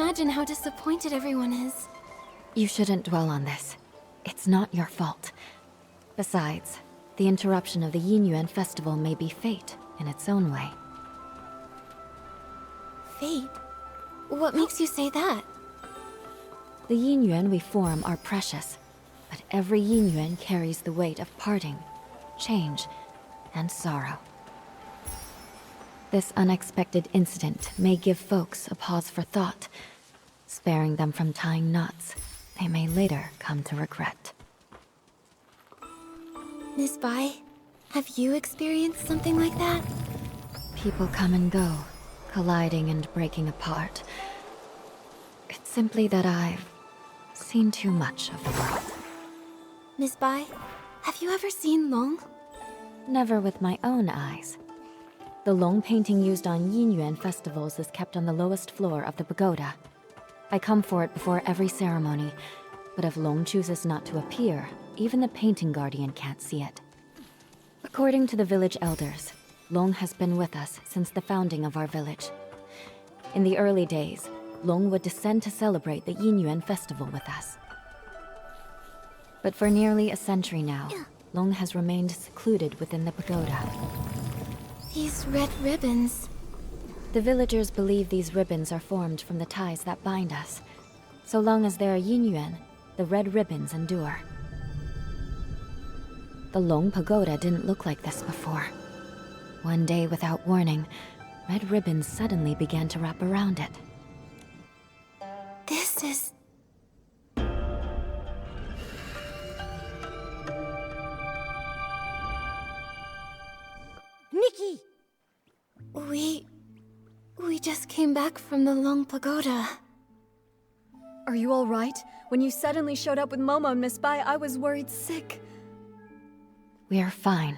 imagine how disappointed everyone is. You shouldn't dwell on this. It's not your fault. Besides, the interruption of the Yinyuan festival may be fate in its own way. Fate? What makes you say that? The Yinyuan we form are precious, but every Yinyuan carries the weight of parting, change, and sorrow. This unexpected incident may give folks a pause for thought, sparing them from tying knots they may later come to regret. Miss Bai, have you experienced something like that? People come and go, colliding and breaking apart. It's simply that I've seen too much of the world. Miss Bai, have you ever seen Long? Never with my own eyes. The Long painting used on Yinyuan festivals is kept on the lowest floor of the pagoda. I come for it before every ceremony, but if Long chooses not to appear, even the painting guardian can't see it. According to the village elders, Long has been with us since the founding of our village. In the early days, Long would descend to celebrate the Yinyuan festival with us. But for nearly a century now, Long has remained secluded within the pagoda. These red ribbons... The villagers believe these ribbons are formed from the ties that bind us. So long as there are Yinyuan, the red ribbons endure. The Long Pagoda didn't look like this before. One day, without warning, red ribbons suddenly began to wrap around it. This is... Nikki! We just came back from the Long Pagoda. Are you all right? When you suddenly showed up with Momo and Miss Bai, I was worried sick. We're fine.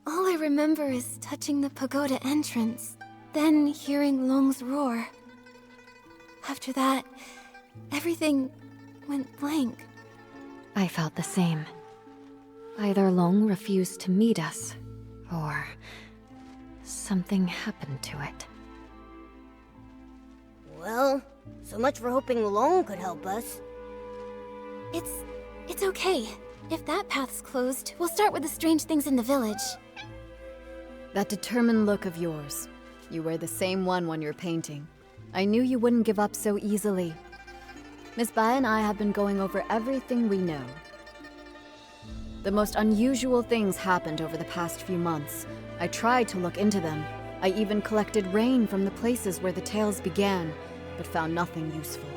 All I remember is touching the pagoda entrance, then hearing Long's roar. After that, everything went blank. I felt the same. Either Long refused to meet us, or something happened to it. Well, so much for hoping Long could help us. It's okay. If that path's closed, we'll start with the strange things in the village. That determined look of yours. You wear the same one when you're painting. I knew you wouldn't give up so easily. Miss Bai and I have been going over everything we know. The most unusual things happened over the past few months. I tried to look into them. I even collected rain from the places where the tales began, but found nothing useful.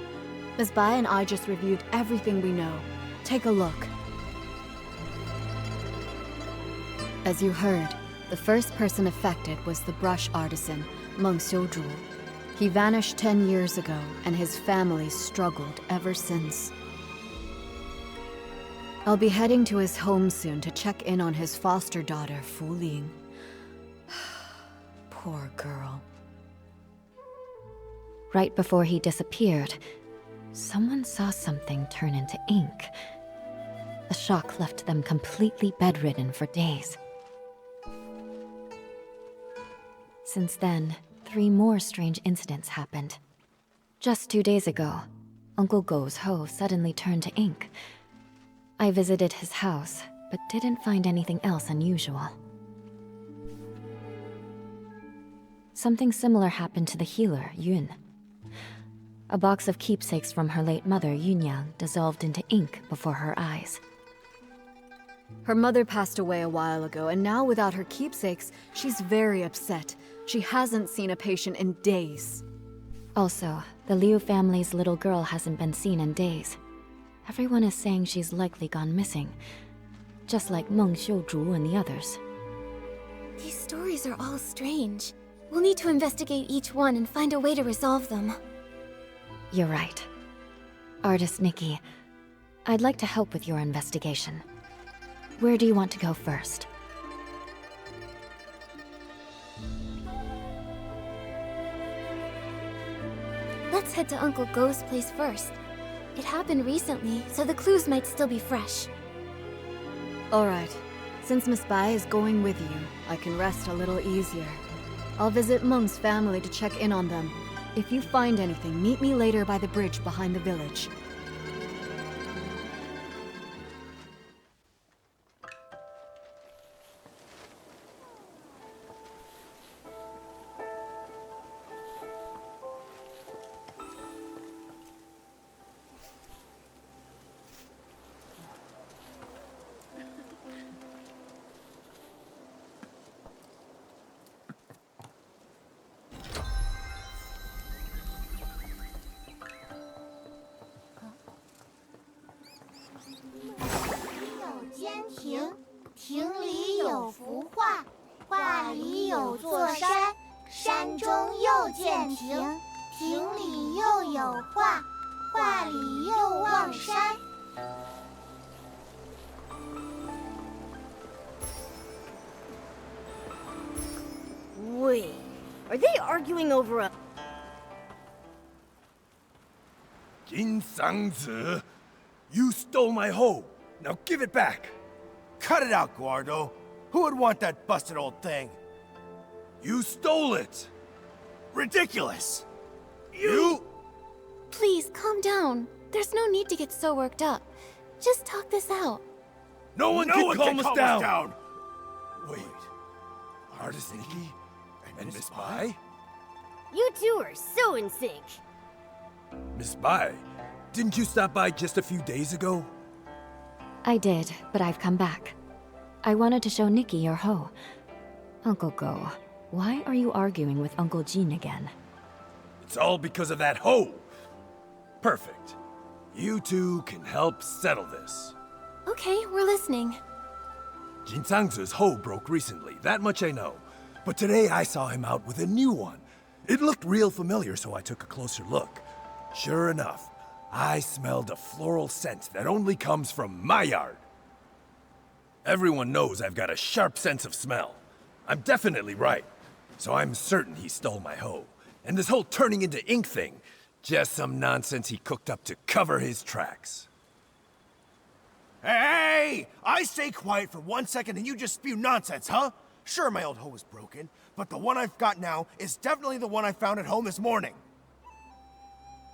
Miss Bai and I just reviewed everything we know. Take a look. As you heard, the first person affected was the brush artisan, Meng Xiuzhu. He vanished 10 years ago, and his family struggled ever since. I'll be heading to his home soon to check in on his foster daughter, Fu Ling. Poor girl. Right before he disappeared, someone saw something turn into ink. The shock left them completely bedridden for days. Since then, 3 more strange incidents happened. Just 2 days ago, Uncle Go's hoe suddenly turned to ink. I visited his house, but didn't find anything else unusual. Something similar happened to the healer, Yun. A box of keepsakes from her late mother, Yunyang, dissolved into ink before her eyes. Her mother passed away a while ago, and now without her keepsakes, she's very upset. She hasn't seen a patient in days. Also, the Liu family's little girl hasn't been seen in days. Everyone is saying she's likely gone missing, just like Meng Xiuzhu and the others. These stories are all strange. We'll need to investigate each one and find a way to resolve them. You're right. Artist Nikki, I'd like to help with your investigation. Where do you want to go first? Let's head to Uncle Go's place first. It happened recently, so the clues might still be fresh. Alright. Since Miss Bai is going with you, I can rest a little easier. I'll visit Meng's family to check in on them. If you find anything, meet me later by the bridge behind the village. Wait, are they arguing over a... Jin Sangzi, you stole my hoe. Now give it back. Cut it out, Guardo. Who would want that busted old thing? You stole it. Ridiculous! You... Please, calm down. There's no need to get so worked up. Just talk this out. No one can calm us down. Wait. Artist Nikki and Miss Bai? You two are so in sync. Miss Bai, didn't you stop by just a few days ago? I did, but I've come back. I wanted to show Nikki your hoe. Uncle Go, why are you arguing with Uncle Jin again? It's all because of that hoe. Perfect. You two can help settle this. Okay, we're listening. Jin Sangzi's hoe broke recently, that much I know. But today I saw him out with a new one. It looked real familiar, so I took a closer look. Sure enough, I smelled a floral scent that only comes from my yard. Everyone knows I've got a sharp sense of smell. I'm definitely right. So I'm certain he stole my hoe. And this whole turning into ink thing, just some nonsense he cooked up to cover his tracks. Hey! I stay quiet for 1 second and you just spew nonsense, huh? Sure, my old hoe was broken, but the one I've got now is definitely the one I found at home this morning.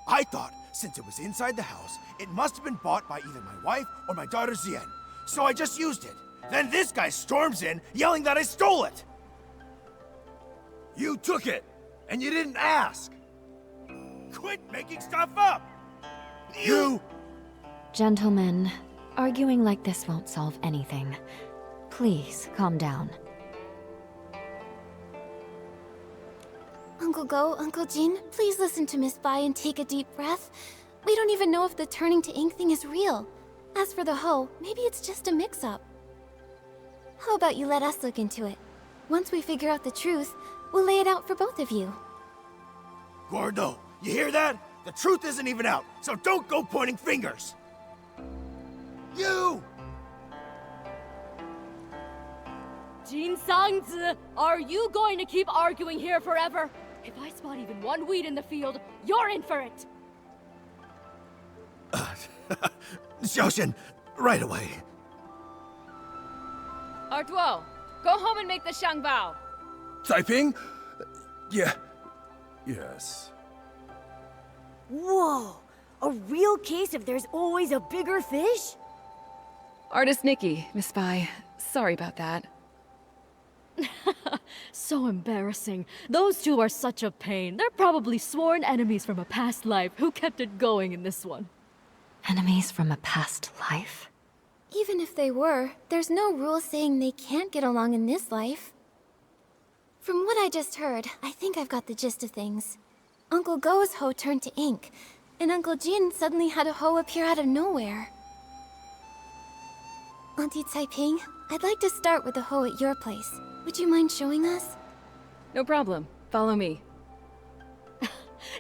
I thought, since it was inside the house, it must have been bought by either my wife or my daughter Zien. So I just used it. Then this guy storms in, yelling that I stole it! You took it, and you didn't ask! Quit making stuff up! You... Gentlemen, arguing like this won't solve anything. Please, calm down. Uncle Go, Uncle Jin, please listen to Miss Bai and take a deep breath. We don't even know if the turning to ink thing is real. As for the hoe, maybe it's just a mix-up. How about you let us look into it? Once we figure out the truth, we'll lay it out for both of you. Gordo, you hear that? The truth isn't even out, so don't go pointing fingers! You! Jin Sangzi, are you going to keep arguing here forever? If I spot even one weed in the field, you're in for it! Xiaoxian, right away. Artuo, go home and make the Shangbao. Taiping? Yeah. Yes. Whoa! A real case of there's always a bigger fish? Artist Nikki, Miss Bai. Sorry about that. So embarrassing. Those two are such a pain. They're probably sworn enemies from a past life who kept it going in this one. Enemies from a past life? Even if they were, there's no rule saying they can't get along in this life. From what I just heard, I think I've got the gist of things. Uncle Go's hoe turned to ink, and Uncle Jin suddenly had a hoe appear out of nowhere. Auntie Taiping, I'd like to start with the hoe at your place. Would you mind showing us? No problem. Follow me.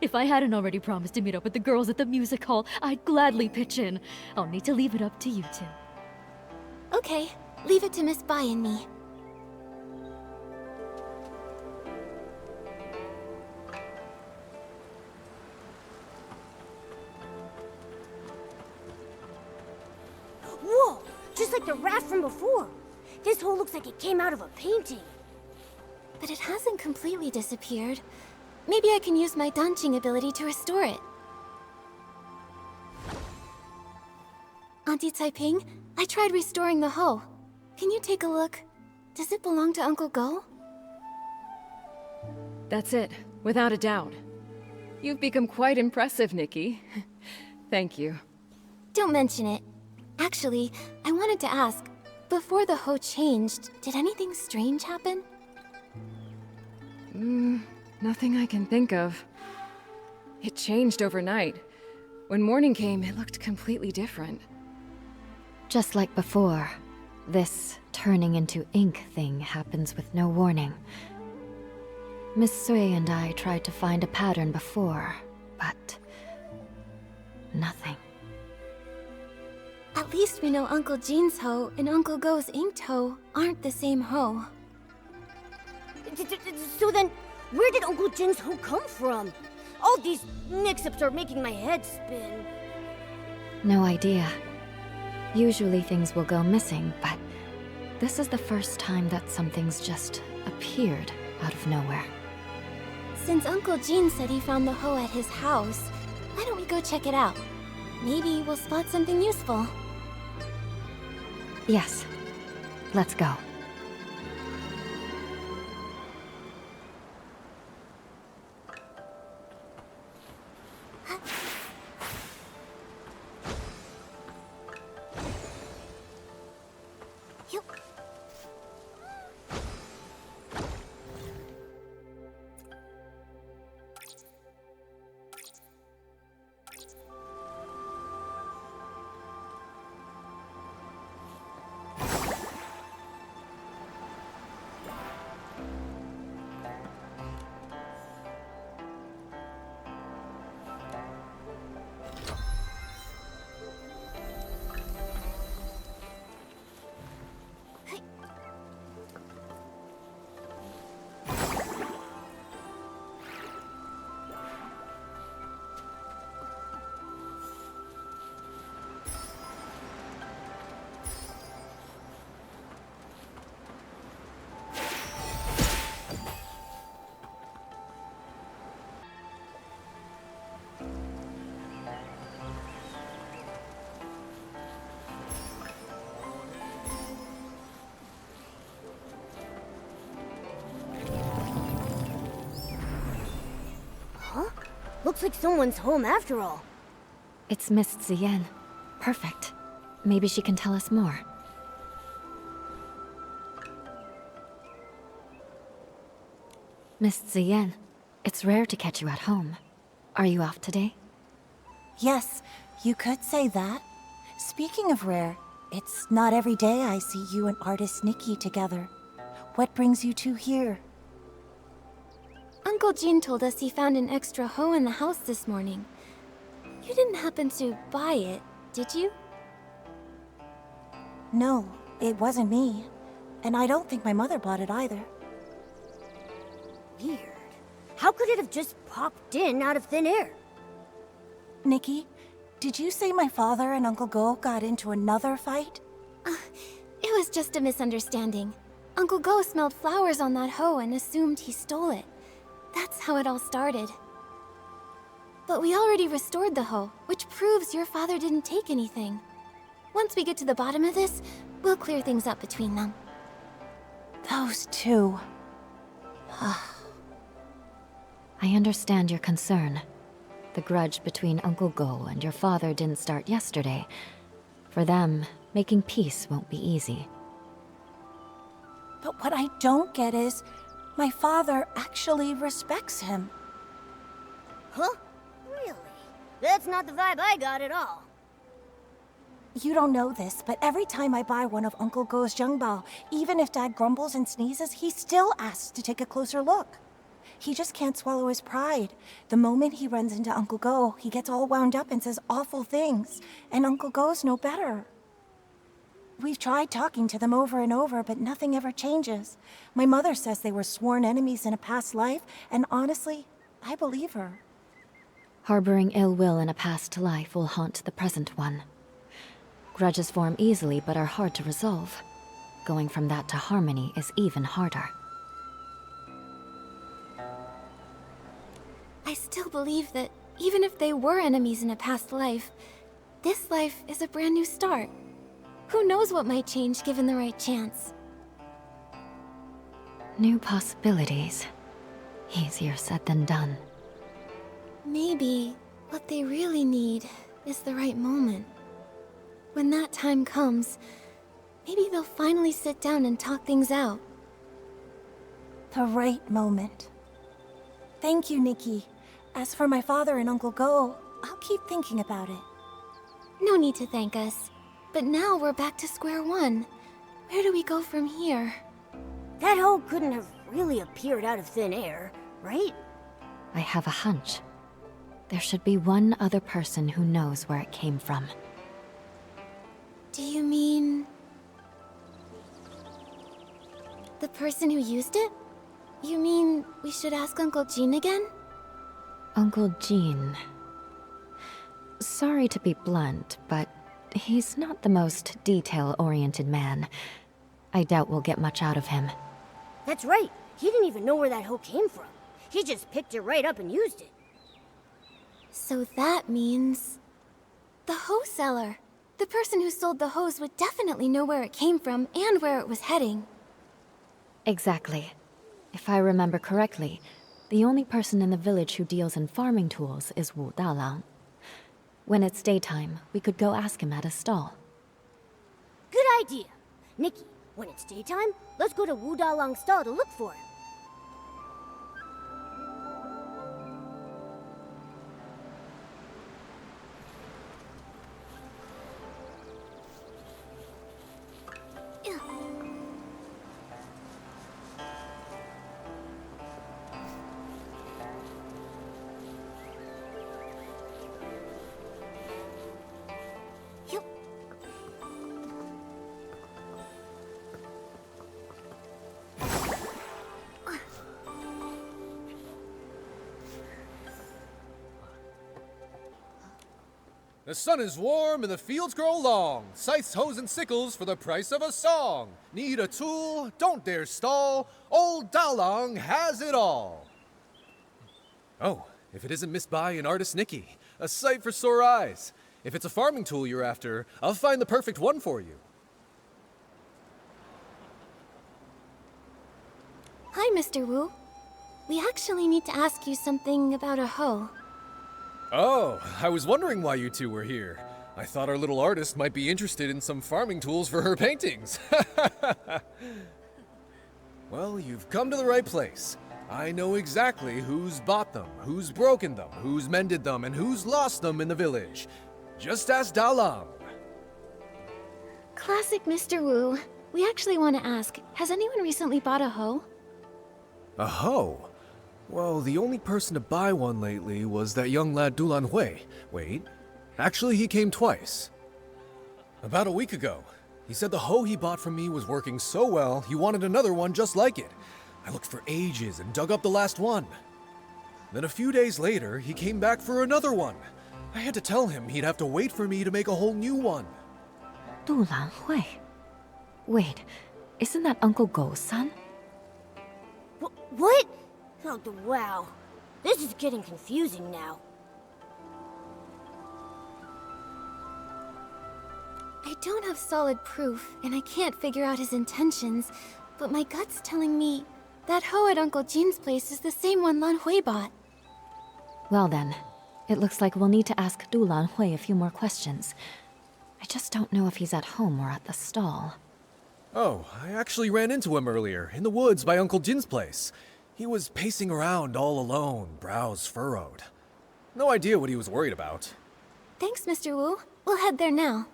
If I hadn't already promised to meet up with the girls at the music hall, I'd gladly pitch in. I'll need to leave it up to you two. Okay, leave it to Miss Bai and me. Whoa! Just like the raft from before. This hole looks like it came out of a painting. But it hasn't completely disappeared. maybe I can use my Danqing ability to restore it. Auntie Taiping, I tried restoring the hoe. Can you take a look? Does it belong to Uncle Go? That's it, without a doubt. You've become quite impressive, Nikki. Thank you. Don't mention it. Actually, I wanted to ask, before the hoe changed, did anything strange happen? Nothing I can think of. It changed overnight. When morning came, it looked completely different. Just like before, this turning into ink thing happens with no warning. Miss Sui and I tried to find a pattern before, but nothing. At least we know Uncle Jean's hoe and Uncle Go's inked hoe aren't the same hoe. So then, where did Uncle Jin's hoe come from? All these mix-ups are making my head spin. No idea. Usually things will go missing, but this is the first time that something's just appeared out of nowhere. Since Uncle Jean said he found the hoe at his house, why don't we go check it out? Maybe we'll spot something useful. Yes. Let's go. Looks like someone's home after all. It's Miss Ziyan. Perfect. Maybe she can tell us more. Miss Ziyan, it's rare to catch you at home. Are you off today? Yes, you could say that. Speaking of rare, it's not every day I see you and artist Nikki together. What brings you two here? Uncle Jean told us he found an extra hoe in the house this morning. You didn't happen to buy it, did you? No, it wasn't me. And I don't think my mother bought it either. Weird. How could it have just popped in out of thin air? Nikki, did you say my father and Uncle Go got into another fight? It was just a misunderstanding. Uncle Go smelled flowers on that hoe and assumed he stole it. That's how it all started. But we already restored the hoe, which proves your father didn't take anything. Once we get to the bottom of this, we'll clear things up between them. Those two. I understand your concern. The grudge between Uncle Go and your father didn't start yesterday. For them, making peace won't be easy. But what I don't get is, my father actually respects him. Huh? Really? That's not the vibe I got at all. You don't know this, but every time I buy one of Uncle Go's Zhengbao, even if Dad grumbles and sneezes, he still asks to take a closer look. He just can't swallow his pride. The moment he runs into Uncle Go, he gets all wound up and says awful things. And Uncle Go's no better. We've tried talking to them over and over, but nothing ever changes. My mother says they were sworn enemies in a past life, and honestly, I believe her. Harboring ill will in a past life will haunt the present one. Grudges form easily but are hard to resolve. Going from that to harmony is even harder. I still believe that even if they were enemies in a past life, this life is a brand new start. Who knows what might change given the right chance? New possibilities. Easier said than done. Maybe what they really need is the right moment. When that time comes, maybe they'll finally sit down and talk things out. The right moment. Thank you, Nikki. As for my father and Uncle Go, I'll keep thinking about it. No need to thank us. But now we're back to square one. Where do we go from here? That hole couldn't have really appeared out of thin air, right? I have a hunch. There should be one other person who knows where it came from. Do you mean... the person who used it? You mean we should ask Uncle Jean again? Uncle Jean. Sorry to be blunt, but he's not the most detail-oriented man. I doubt we'll get much out of him. That's right. He didn't even know where that hoe came from. He just picked it right up and used it. So that means... the hoe seller. The person who sold the hose would definitely know where it came from and where it was heading. Exactly. If I remember correctly, the only person in the village who deals in farming tools is Wu Dalang. When it's daytime, we could go ask him at his stall. Good idea. Nikki, when it's daytime, let's go to Wu Dalang's stall to look for him. The sun is warm and the fields grow long. Scythes, hoes, and sickles for the price of a song. Need a tool? Don't dare stall. Old Dalang has it all. Oh, if it isn't Miss Bai and artist Nikki. A sight for sore eyes. If it's a farming tool you're after, I'll find the perfect one for you. Hi, Mr. Wu. We actually need to ask you something about a hoe. Oh, I was wondering why you two were here. I thought our little artist might be interested in some farming tools for her paintings. Well, you've come to the right place. I know exactly who's bought them, who's broken them, who's mended them, and who's lost them in the village. Just ask Dalang. Classic Mr. Wu. We actually want to ask, has anyone recently bought a hoe? A hoe? Well, the only person to buy one lately was that young lad Dulan Hui. Wait, actually he came twice. About a week ago. He said the hoe he bought from me was working so well, he wanted another one just like it. I looked for ages and dug up the last one. Then a few days later, he came back for another one. I had to tell him he'd have to wait for me to make a whole new one. Dulan Hui. Wait, isn't that Uncle Go's son? What? Oh, wow. This is getting confusing now. I don't have solid proof, and I can't figure out his intentions, but my gut's telling me that hoe at Uncle Jean's place is the same one Lan Hui bought. Well then, it looks like we'll need to ask Dulan Hui a few more questions. I just don't know if he's at home or at the stall. Oh, I actually ran into him earlier, in the woods by Uncle Jin's place. He was pacing around all alone, brows furrowed. No idea what he was worried about. Thanks, Mr. Wu. We'll head there now.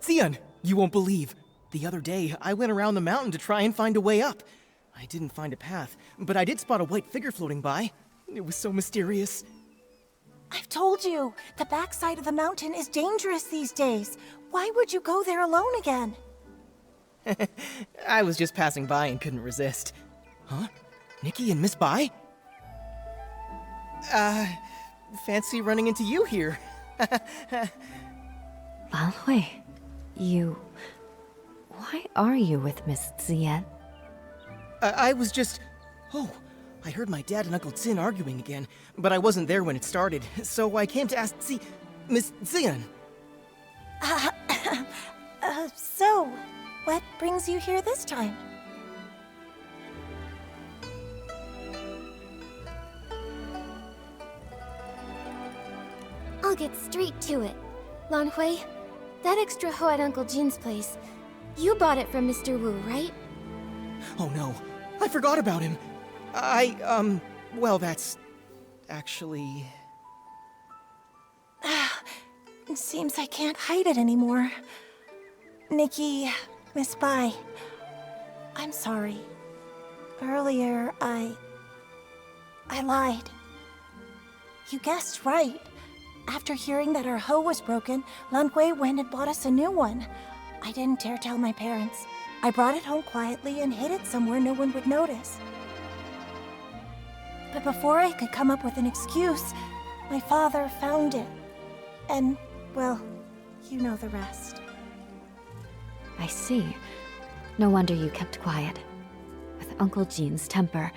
Xian, you won't believe. The other day, I went around the mountain to try and find a way up. I didn't find a path, but I did spot a white figure floating by. It was so mysterious. I've told you, the backside of the mountain is dangerous these days. Why would you go there alone again? I was just passing by and couldn't resist. Huh? Nikki and Miss Bai? Fancy running into you here. Lan Hui, you... Why are you with Miss Zian? I was just... Oh, I heard my dad and Uncle Zin arguing again, but I wasn't there when it started, so I came to ask Miss Zian. So, what brings you here this time? I'll get straight to it. Lan Hui, that extra hoe at Uncle Jin's place, you bought it from Mr. Wu, right? Oh no, I forgot about him. Well, that's... actually... It seems I can't hide it anymore. Nikki, Miss Bai, I'm sorry. Earlier, I lied. You guessed right. After hearing that our hoe was broken, Lan Hui went and bought us a new one. I didn't dare tell my parents. I brought it home quietly and hid it somewhere no one would notice. But before I could come up with an excuse, my father found it. And, well, you know the rest. I see. No wonder you kept quiet. With Uncle Jin's temper,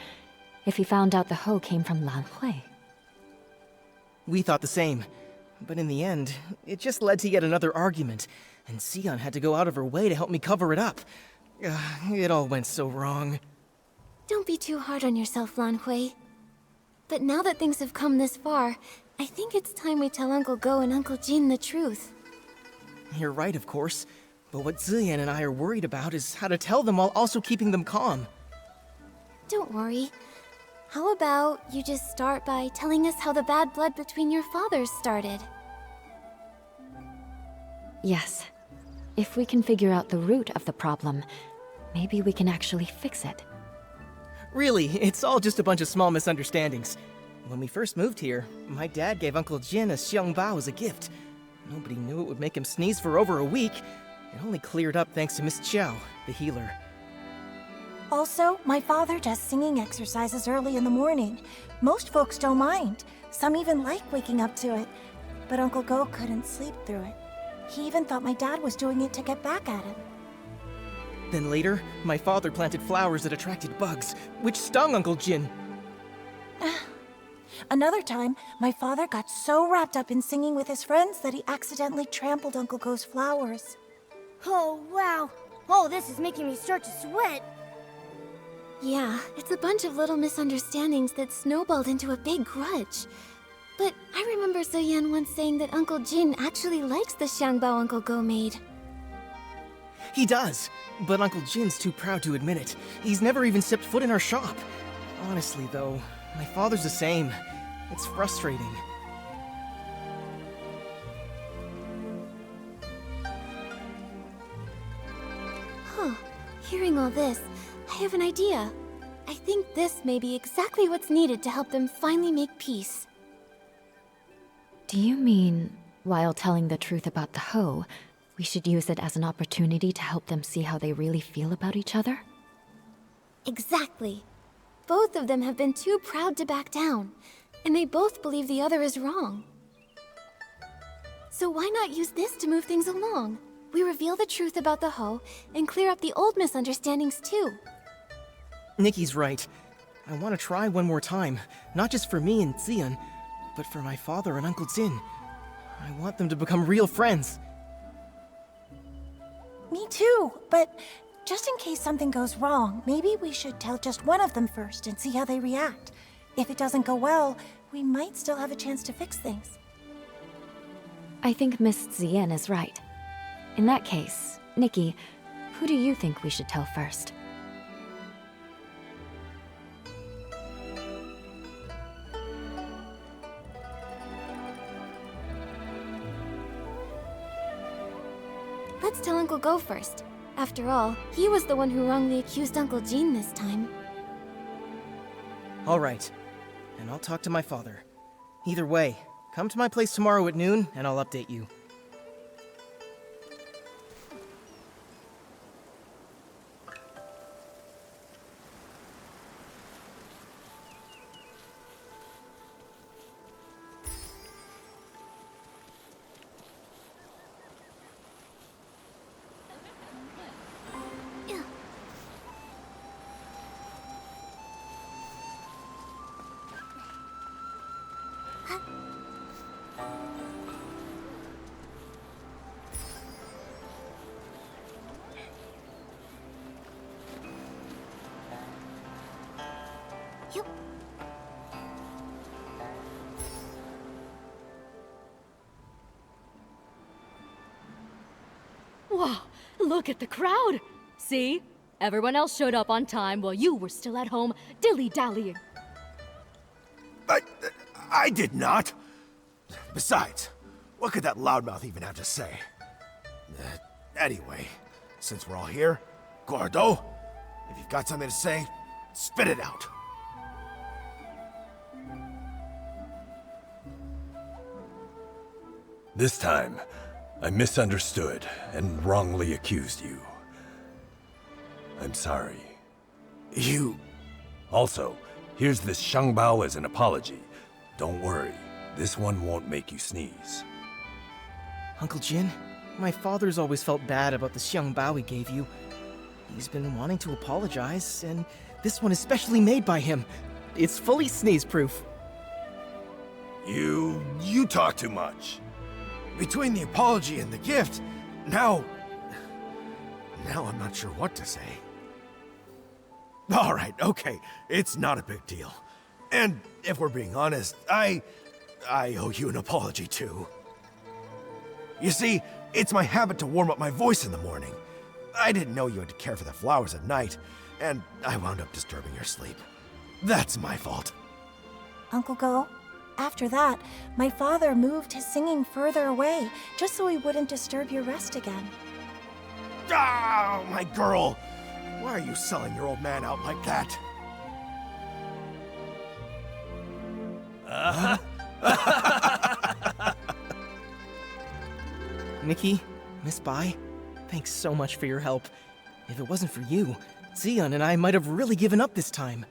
if he found out the hoe came from Lan Hui. We thought the same, but in the end, it just led to yet another argument, and Xian had to go out of her way to help me cover it up. It all went so wrong. Don't be too hard on yourself, Lan Hui. But now that things have come this far, I think it's time we tell Uncle Go and Uncle Jin the truth. You're right, of course, but what Ziyan and I are worried about is how to tell them while also keeping them calm. Don't worry. How about you just start by telling us how the bad blood between your fathers started? Yes. If we can figure out the root of the problem, maybe we can actually fix it. Really, it's all just a bunch of small misunderstandings. When we first moved here, my dad gave Uncle Jin a xiangbao as a gift. Nobody knew it would make him sneeze for over a week. It only cleared up thanks to Miss Qiao, the healer. Also, my father does singing exercises early in the morning. Most folks don't mind. Some even like waking up to it. But Uncle Go couldn't sleep through it. He even thought my dad was doing it to get back at him. Then later, my father planted flowers that attracted bugs, which stung Uncle Jin. Another time, my father got so wrapped up in singing with his friends that he accidentally trampled Uncle Go's flowers. Oh, wow. Oh, this is making me start to sweat. Yeah, it's a bunch of little misunderstandings that snowballed into a big grudge. But I remember Ziyan once saying that Uncle Jin actually likes the xiangbao Uncle Go made. He does, but Uncle Jin's too proud to admit it. He's never even stepped foot in our shop. Honestly, though, my father's the same. It's frustrating. Huh. Hearing all this, I have an idea. I think this may be exactly what's needed to help them finally make peace. Do you mean, while telling the truth about the hoe, we should use it as an opportunity to help them see how they really feel about each other? Exactly. Both of them have been too proud to back down, and they both believe the other is wrong. So why not use this to move things along? We reveal the truth about the hoe and clear up the old misunderstandings too. Nikki's right. I want to try one more time, not just for me and Ziyan, but for my father and Uncle Jin. I want them to become real friends. Me too, but just in case something goes wrong, maybe we should tell just one of them first and see how they react. If it doesn't go well, we might still have a chance to fix things. I think Miss Ziyan is right. In that case, Nikki, who do you think we should tell first? Let's tell Uncle Go first. After all, he was the one who wrongly accused Uncle Jin this time. All right. And I'll talk to my father. Either way, come to my place tomorrow at noon, and I'll update you. Wow, look at the crowd! See? Everyone else showed up on time while you were still at home dilly-dallying. I did not. Besides, what could that loudmouth even have to say? Anyway, since we're all here, Gordo, if you've got something to say, spit it out. This time, I misunderstood and wrongly accused you. I'm sorry. You... Also, here's this Shangbao as an apology. Don't worry, this one won't make you sneeze. Uncle Jin, my father's always felt bad about the Xiangbao he gave you. He's been wanting to apologize, and this one is specially made by him. It's fully sneeze-proof. You talk too much. Between the apology and the gift, now I'm not sure what to say. All right, okay, it's not a big deal. And if we're being honest, I owe you an apology too. You see, it's my habit to warm up my voice in the morning. I didn't know you had to care for the flowers at night, and I wound up disturbing your sleep. That's my fault. Uncle Go, after that, my father moved his singing further away, just so he wouldn't disturb your rest again. Ah, my girl! Why are you selling your old man out like that? Nikki, Miss Bai, thanks so much for your help. If it wasn't for you, Zion and I might have really given up this time.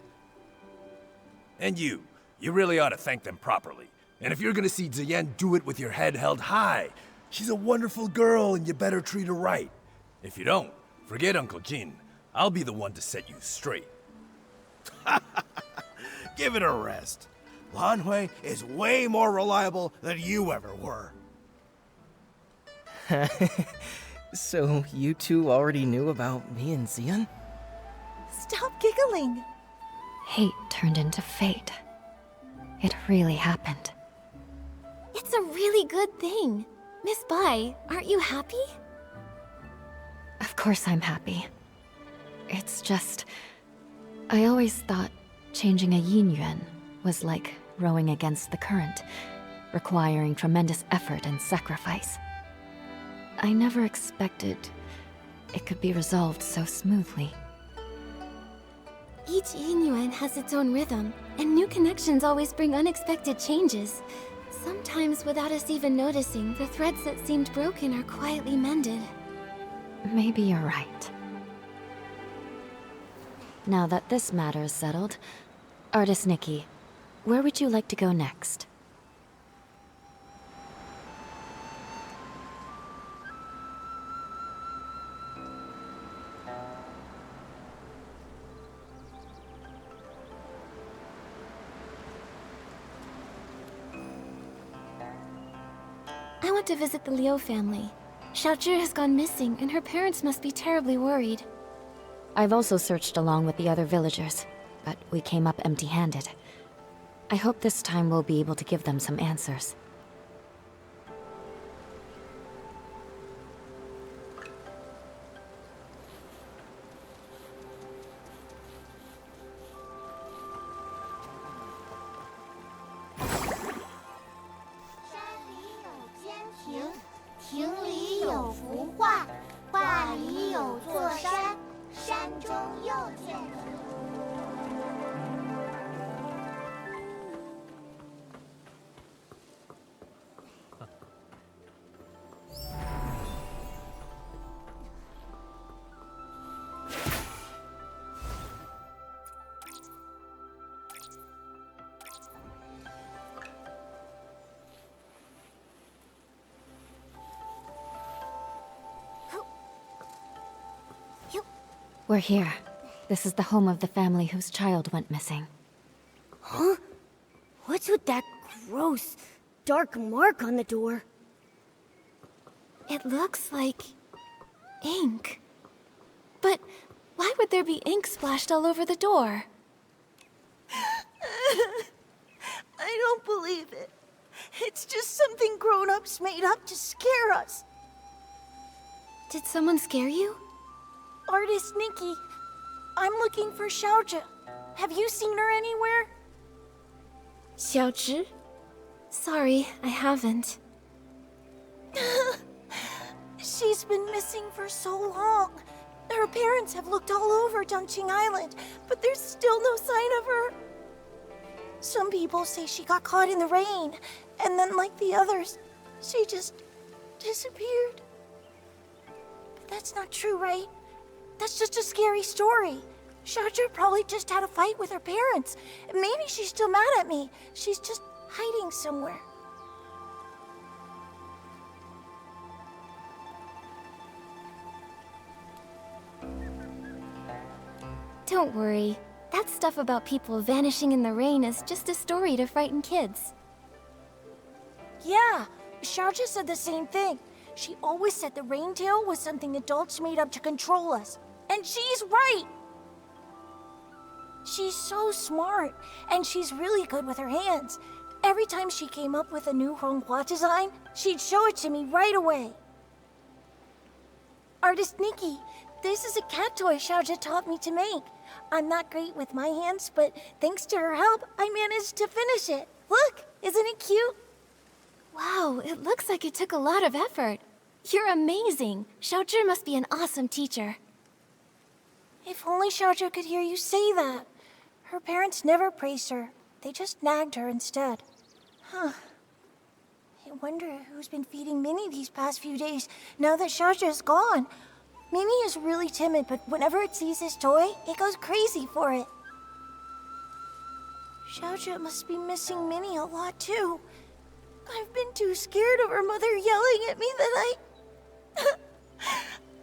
And you really ought to thank them properly. And if you're gonna see Ziyan, do it with your head held high. She's a wonderful girl and you better treat her right. If you don't, forget Uncle Jin. I'll be the one to set you straight. Give it a rest. Lan Hui is way more reliable than you ever were. So, you two already knew about me and Zion? Stop giggling. Hate turned into fate. It really happened. It's a really good thing. Miss Bai, aren't you happy? Of course I'm happy. It's just... I always thought changing a yin yuan was like rowing against the current, requiring tremendous effort and sacrifice. I never expected it could be resolved so smoothly. Each yin yuan has its own rhythm, and new connections always bring unexpected changes. Sometimes without us even noticing, the threads that seemed broken are quietly mended. Maybe you're right. Now that this matter is settled, Artist Nikki, where would you like to go next? I want to visit the Liu family. Xiaozhi has gone missing, and her parents must be terribly worried. I've also searched along with the other villagers, but we came up empty-handed. I hope this time we'll be able to give them some answers. We're here. This is the home of the family whose child went missing. Huh? What's with that gross, dark mark on the door. It looks like ink. But why would there be ink splashed all over the door? I don't believe it. It's just something grown-ups made up to scare us. Did someone scare you? Artist Nikki, I'm looking for Xiaozhi. Have you seen her anywhere? Xiaozhi? Sorry, I haven't. She's been missing for so long. Her parents have looked all over Danqing Island, but there's still no sign of her. Some people say she got caught in the rain, and then like the others, she just disappeared. But that's not true, right? That's just a scary story. Xiaozhi probably just had a fight with her parents. Maybe she's still mad at me. She's just hiding somewhere. Don't worry. That stuff about people vanishing in the rain is just a story to frighten kids. Yeah, Xiaozhi said the same thing. She always said the rain tail was something adults made up to control us. And she's right! She's so smart, and she's really good with her hands. Every time she came up with a new Honghua design, she'd show it to me right away. Artist Nikki, this is a cat toy Xiaozhi taught me to make. I'm not great with my hands, but thanks to her help, I managed to finish it. Look, isn't it cute? Wow, it looks like it took a lot of effort. You're amazing. Xiaozhi must be an awesome teacher. If only Xiaozhi could hear you say that. Her parents never praised her. They just nagged her instead. Huh. I wonder who's been feeding Minnie these past few days, now that Xiaozhi is gone. Minnie is really timid, but whenever it sees his toy, it goes crazy for it. Xiaozhi must be missing Minnie a lot too. I've been too scared of her mother yelling at me that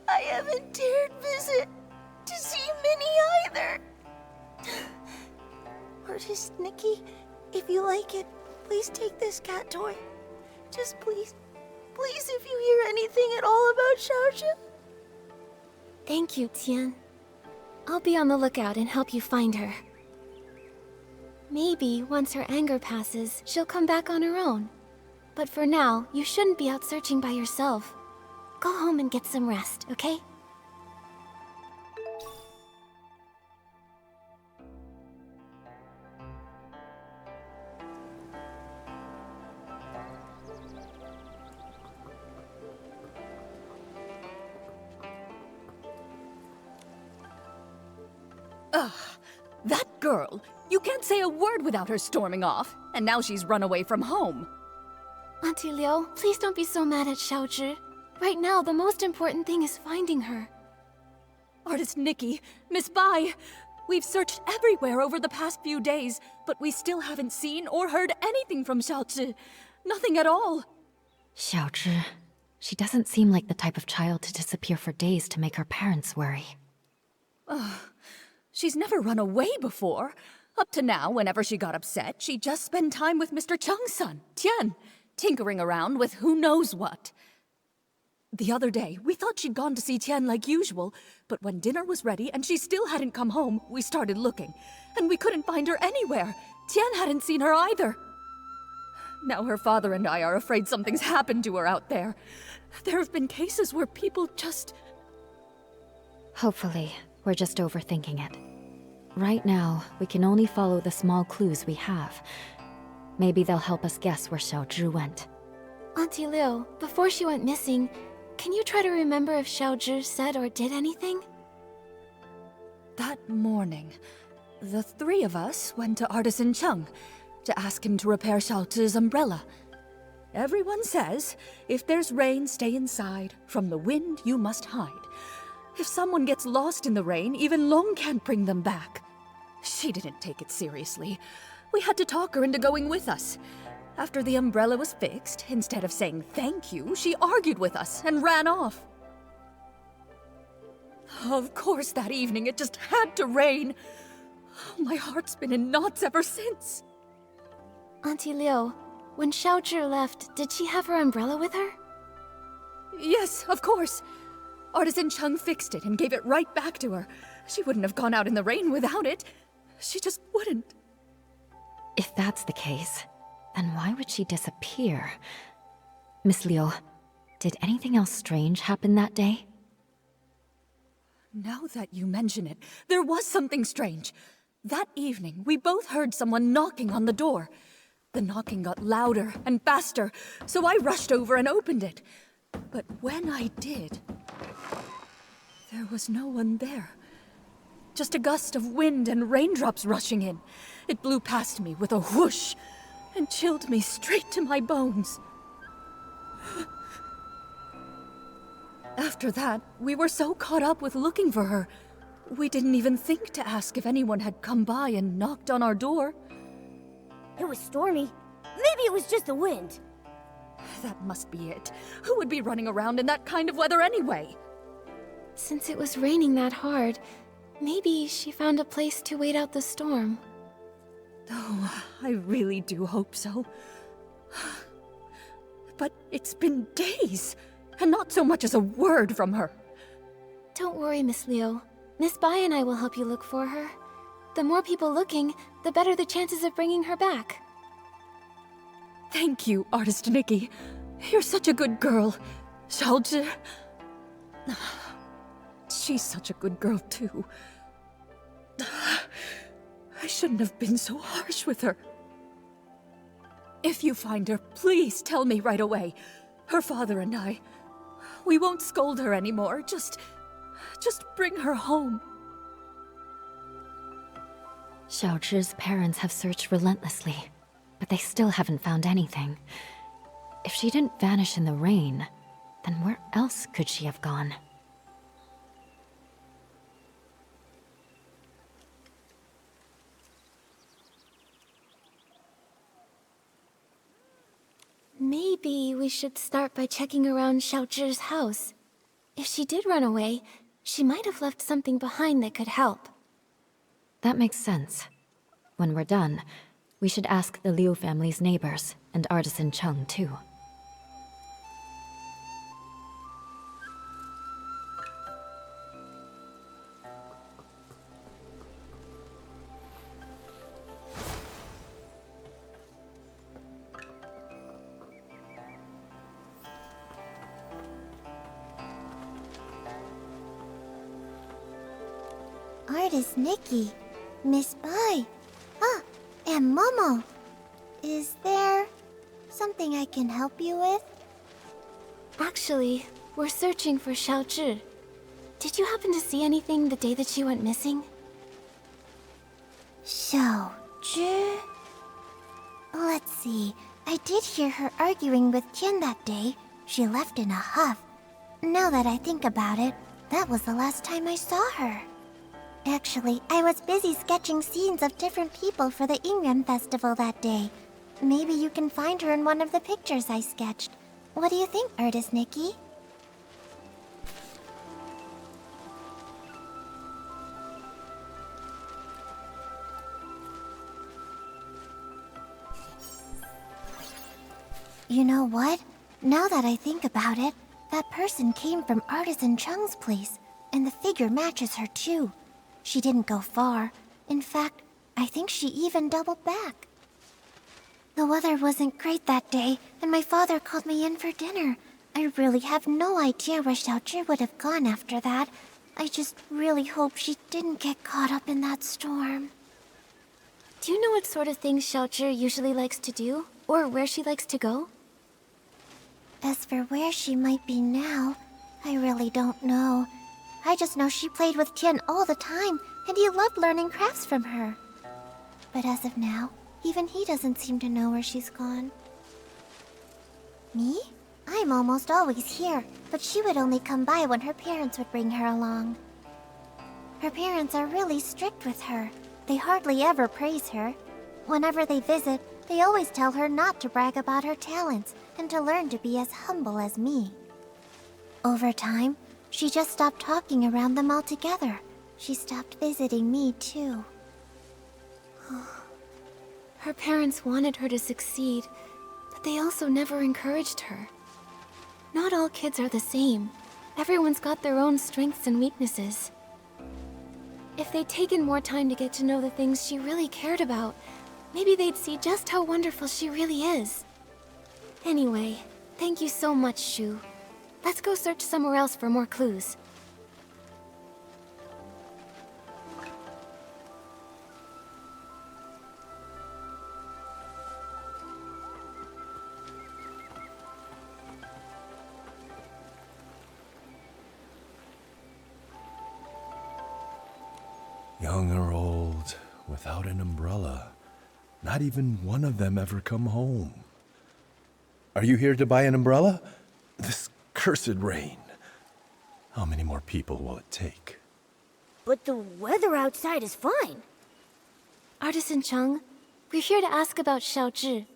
I haven't dared visit to see Minnie either. Artist Nikki, if you like it, please take this cat toy. Just please, please if you hear anything at all about Xiaozhi. Thank you, Tian. I'll be on the lookout and help you find her. Maybe once her anger passes, she'll come back on her own. But for now, you shouldn't be out searching by yourself. Go home and get some rest, okay? That girl! You can't say a word without her storming off, and now she's run away from home. Auntie Liu, please don't be so mad at Xiaozhi. Right now, the most important thing is finding her. Artist Nikki, Miss Bai, we've searched everywhere over the past few days, but we still haven't seen or heard anything from Xiaozhi. Nothing at all. Xiaozhi. She doesn't seem like the type of child to disappear for days to make her parents worry. She's never run away before. Up to now, whenever she got upset, she'd just spend time with Mr. Cheng's son, Tian, tinkering around with who knows what. The other day, we thought she'd gone to see Tian like usual, but when dinner was ready and she still hadn't come home, we started looking, and we couldn't find her anywhere. Tian hadn't seen her either. Now her father and I are afraid something's happened to her out there. There have been cases where people just... Hopefully, we're just overthinking it. Right now, we can only follow the small clues we have. Maybe they'll help us guess where Xiaozhi went. Auntie Liu, before she went missing, can you try to remember if Xiaozhi said or did anything? That morning, the three of us went to Artisan Cheng to ask him to repair Xiaozhi's umbrella. Everyone says, if there's rain, stay inside. From the wind, you must hide. If someone gets lost in the rain, even Long can't bring them back. She didn't take it seriously. We had to talk her into going with us. After the umbrella was fixed, instead of saying thank you, she argued with us and ran off. Of course, that evening it just had to rain. My heart's been in knots ever since. Auntie Liu, when Xiaozhi left, did she have her umbrella with her? Yes, of course. Artisan Cheng fixed it and gave it right back to her. She wouldn't have gone out in the rain without it. She just wouldn't. If that's the case, then why would she disappear? Miss Liu, did anything else strange happen that day? Now that you mention it, there was something strange. That evening, we both heard someone knocking on the door. The knocking got louder and faster, so I rushed over and opened it. But when I did, there was no one there. Just a gust of wind and raindrops rushing in. It blew past me with a whoosh and chilled me straight to my bones. After that, we were so caught up with looking for her, we didn't even think to ask if anyone had come by and knocked on our door. It was stormy. Maybe it was just the wind. That must be it. Who would be running around in that kind of weather anyway? Since it was raining that hard, maybe she found a place to wait out the storm. Oh, I really do hope so. But it's been days, and not so much as a word from her. Don't worry, Miss Liu. Miss Bai and I will help you look for her. The more people looking, the better the chances of bringing her back. Thank you, Artist Nikki. You're such a good girl. Xiaozhi... She's such a good girl, too. I shouldn't have been so harsh with her. If you find her, please tell me right away. Her father and I... We won't scold her anymore. Just bring her home. Xiaozhi's parents have searched relentlessly, but they still haven't found anything. If she didn't vanish in the rain, then where else could she have gone? Maybe we should start by checking around Xiaozhi's house. If she did run away, she might have left something behind that could help. That makes sense. When we're done, we should ask the Liu family's neighbors and Artisan Cheng too. Artist Nikki, Miss Bai, and Momo. Is there something I can help you with? Actually, we're searching for Xiaozhi. Did you happen to see anything the day that she went missing? Xiaozhi? Let's see. I did hear her arguing with Tian that day. She left in a huff. Now that I think about it, that was the last time I saw her. Actually, I was busy sketching scenes of different people for the Yingren festival that day. Maybe you can find her in one of the pictures I sketched. What do you think, Artist Nikki? You know what? Now that I think about it, that person came from Artisan Cheng's place, and the figure matches her too. She didn't go far. In fact, I think she even doubled back. The weather wasn't great that day, and my father called me in for dinner. I really have no idea where Xiaozhi would have gone after that. I just really hope she didn't get caught up in that storm. Do you know what sort of things Xiaozhi usually likes to do? Or where she likes to go? As for where she might be now, I really don't know. I just know she played with Tian all the time, and he loved learning crafts from her. But as of now, even he doesn't seem to know where she's gone. Me? I'm almost always here, but she would only come by when her parents would bring her along. Her parents are really strict with her. They hardly ever praise her. Whenever they visit, they always tell her not to brag about her talents and to learn to be as humble as me. Over time, she just stopped talking around them altogether. She stopped visiting me, too. Her parents wanted her to succeed, but they also never encouraged her. Not all kids are the same. Everyone's got their own strengths and weaknesses. If they'd taken more time to get to know the things she really cared about, maybe they'd see just how wonderful she really is. Anyway, thank you so much, Shu. Let's go search somewhere else for more clues. Young or old, without an umbrella. Not even one of them ever come home. Are you here to buy an umbrella? This cursed rain. How many more people will it take? But the weather outside is fine. Artisan Cheng, we're here to ask about Xiao Zhi.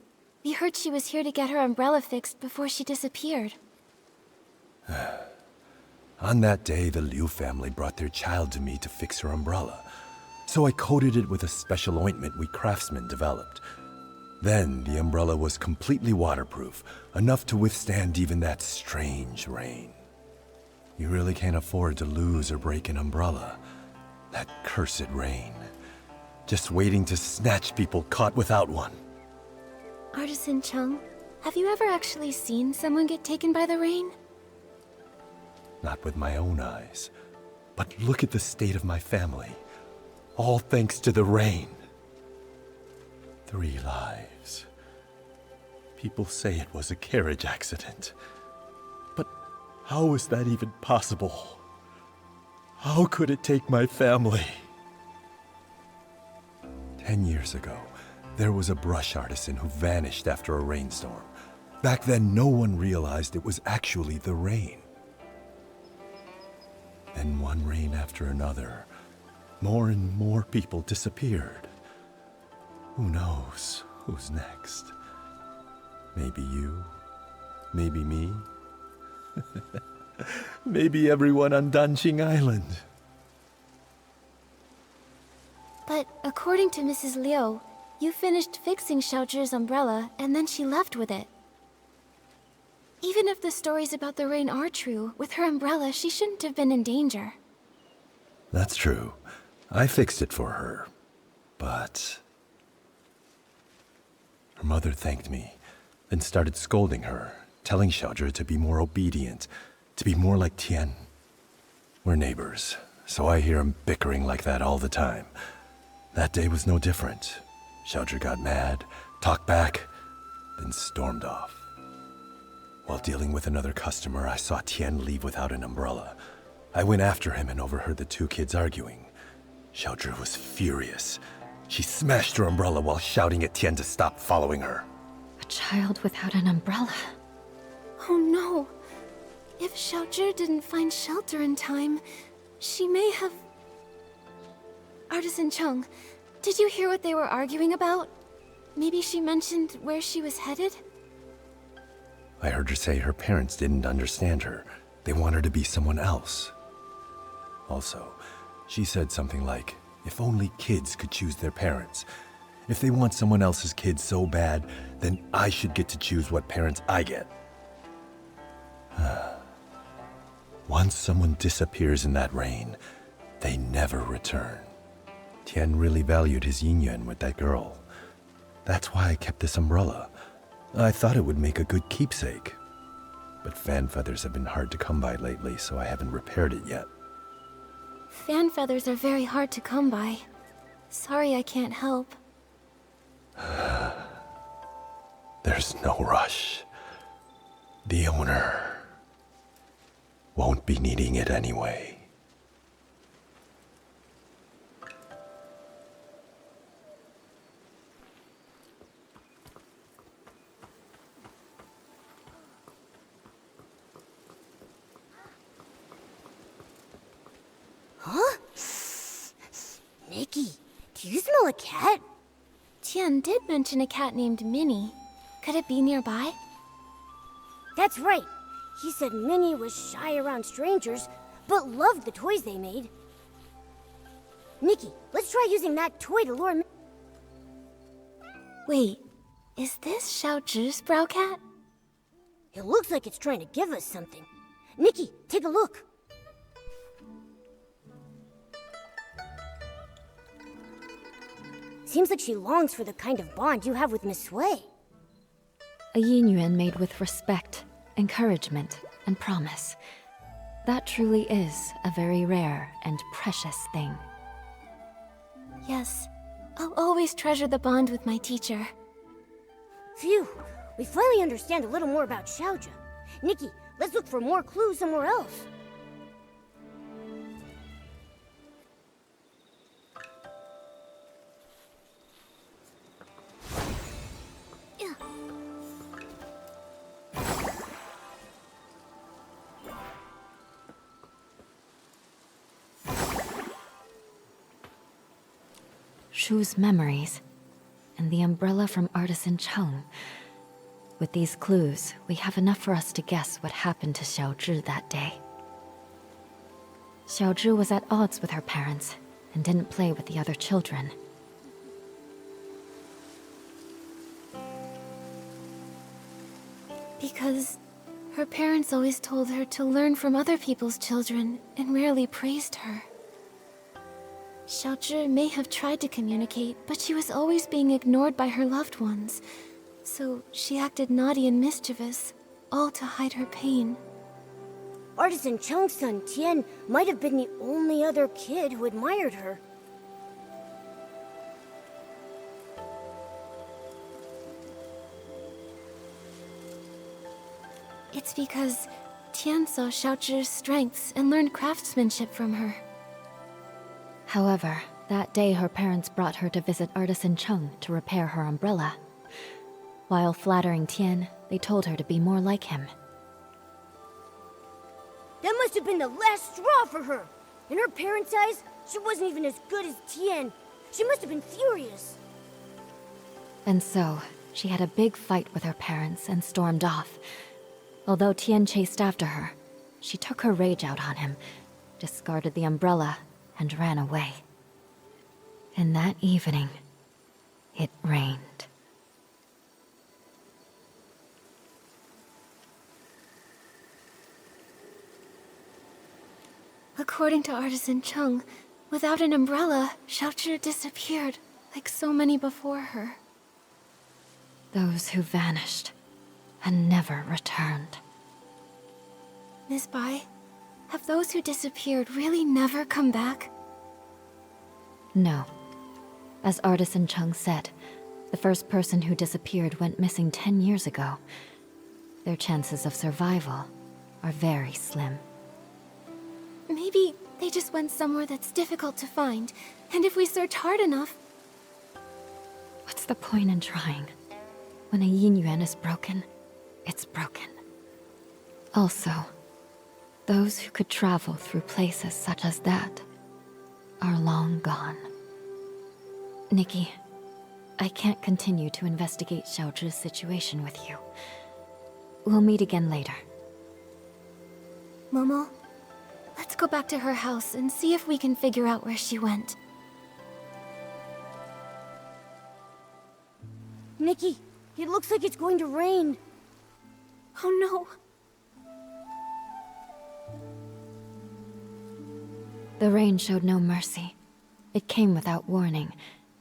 We heard she was here to get her umbrella fixed before she disappeared. On that day, the Liu family brought their child to me to fix her umbrella. So I coated it with a special ointment we craftsmen developed. Then the umbrella was completely waterproof, enough to withstand even that strange rain. You really can't afford to lose or break an umbrella. That cursed rain. Just waiting to snatch people caught without one. Artisan Cheng, have you ever actually seen someone get taken by the rain? Not with my own eyes. But look at the state of my family. All thanks to the rain. 3 lives. People say it was a carriage accident. But how is that even possible? How could it take my family? 10 years ago, there was a brush artisan who vanished after a rainstorm. Back then, no one realized it was actually the rain. Then one rain after another, more and more people disappeared. Who knows who's next? Maybe you, maybe me, maybe everyone on Danqing Island. But according to Mrs. Liu, you finished fixing Xiao Zhi's umbrella and then she left with it. Even if the stories about the rain are true, with her umbrella, she shouldn't have been in danger. That's true. I fixed it for her. But her mother thanked me, then started scolding her, telling Xiaozhi to be more obedient, to be more like Tian. We're neighbors, so I hear him bickering like that all the time. That day was no different. Xiaozhi got mad, talked back, then stormed off. While dealing with another customer, I saw Tian leave without an umbrella. I went after him and overheard the 2 kids arguing. Xiaozhi was furious. She smashed her umbrella while shouting at Tian to stop following her. A child without an umbrella. Oh no. If Xiao Zhi didn't find shelter in time, she may have... Artisan Cheng, did you hear what they were arguing about? Maybe she mentioned where she was headed? I heard her say her parents didn't understand her. They want her to be someone else. Also, she said something like, if only kids could choose their parents. If they want someone else's kid so bad, then I should get to choose what parents I get. Once someone disappears in that rain, they never return. Tian really valued his yin-yuan with that girl. That's why I kept this umbrella. I thought it would make a good keepsake. But fan feathers have been hard to come by lately, so I haven't repaired it yet. Fan feathers are very hard to come by. Sorry I can't help. There's no rush. The owner won't be needing it anyway. Huh? Nikki, do you smell a cat? Tian did mention a cat named Minnie. Could it be nearby? That's right. He said Minnie was shy around strangers, but loved the toys they made. Nikki, let's try using that toy to lure Wait, is this Xiao Zhi's brow cat? It looks like it's trying to give us something. Nikki, take a look. Seems like she longs for the kind of bond you have with Miss Sui. A yin yuan made with respect, encouragement, and promise. That truly is a very rare and precious thing. Yes, I'll always treasure the bond with my teacher. Phew, we finally understand a little more about Xiaozhi. Nikki, let's look for more clues somewhere else. Shu's memories, and the umbrella from Artisan Cheng. With these clues, we have enough for us to guess what happened to Xiaozhi that day. Xiaozhi was at odds with her parents, and didn't play with the other children. Because her parents always told her to learn from other people's children, and rarely praised her. Xiaozhi may have tried to communicate, but she was always being ignored by her loved ones. So she acted naughty and mischievous, all to hide her pain. Artisan Cheng's son, Tian, might have been the only other kid who admired her. It's because Tian saw Xiaozhi's strengths and learned craftsmanship from her. However, that day her parents brought her to visit Artisan Cheng to repair her umbrella. While flattering Tian, they told her to be more like him. That must have been the last straw for her. In her parents' eyes, she wasn't even as good as Tian. She must have been furious. And so, she had a big fight with her parents and stormed off. Although Tian chased after her, she took her rage out on him, discarded the umbrella, and ran away. And that evening, it rained. According to Artisan Cheng, without an umbrella, Xiaozhi disappeared, like so many before her. Those who vanished and never returned. Miss Bai, have those who disappeared really never come back? No. As Artisan Cheng said, the first person who disappeared went missing 10 years ago. Their chances of survival are very slim. Maybe they just went somewhere that's difficult to find, and if we search hard enough... What's the point in trying? When a yin yuan is broken, it's broken. Also, those who could travel through places such as that are long gone. Nikki, I can't continue to investigate Xiaozhi's situation with you. We'll meet again later. Momo, let's go back to her house and see if we can figure out where she went. Nikki, it looks like it's going to rain. Oh no. The rain showed no mercy. It came without warning,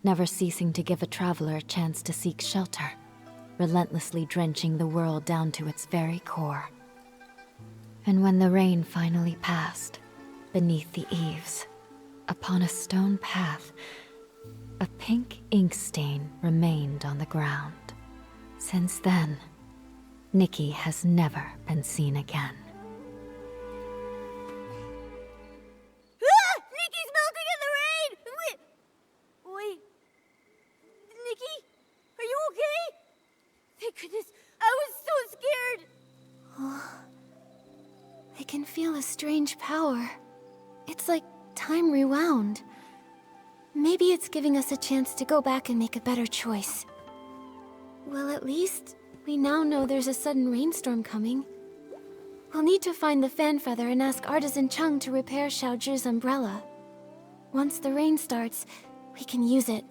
never ceasing to give a traveler a chance to seek shelter, relentlessly drenching the world down to its very core. And when the rain finally passed, beneath the eaves, upon a stone path, a pink ink stain remained on the ground. Since then, Nikki has never been seen again. Ah! Nikki's melting in the rain! Wait. Nikki? Are you okay? Thank goodness. I was so scared. I can feel a strange power. It's like time rewound. Maybe it's giving us a chance to go back and make a better choice. Well, at least we now know there's a sudden rainstorm coming. We'll need to find the fan feather and ask Artisan Cheng to repair Xiaozhi's umbrella. Once the rain starts, we can use it.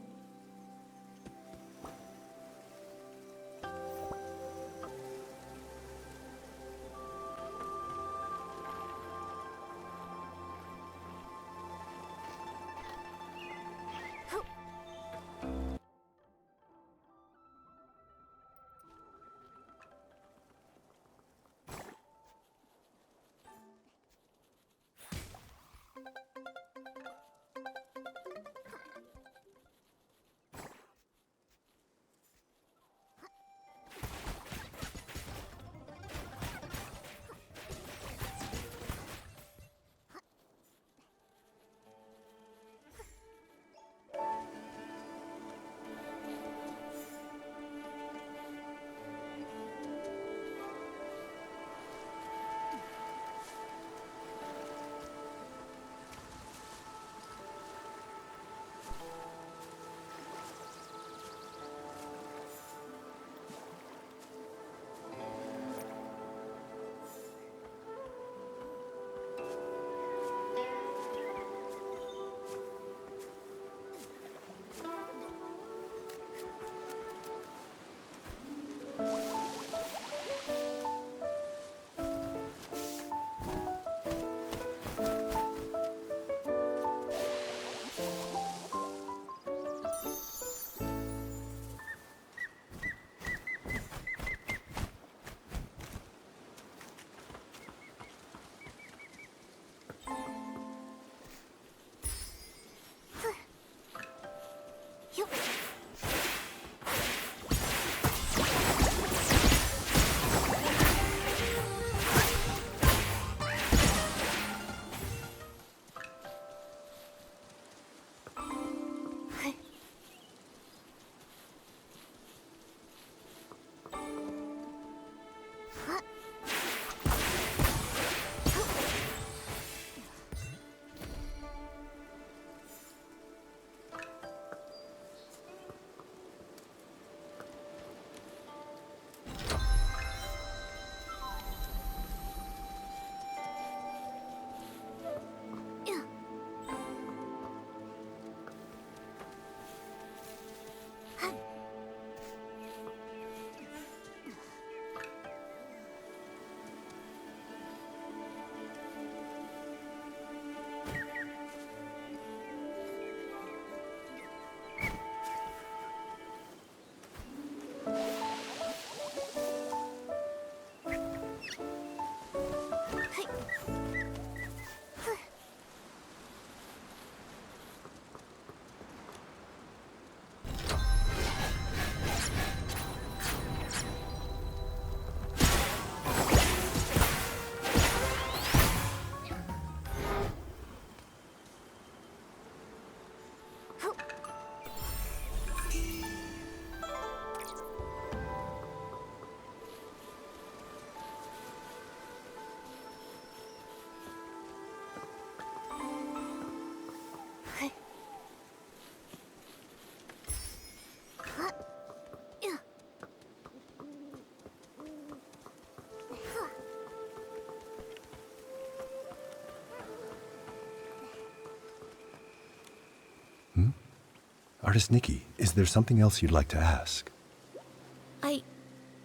Artist Nikki, is there something else you'd like to ask?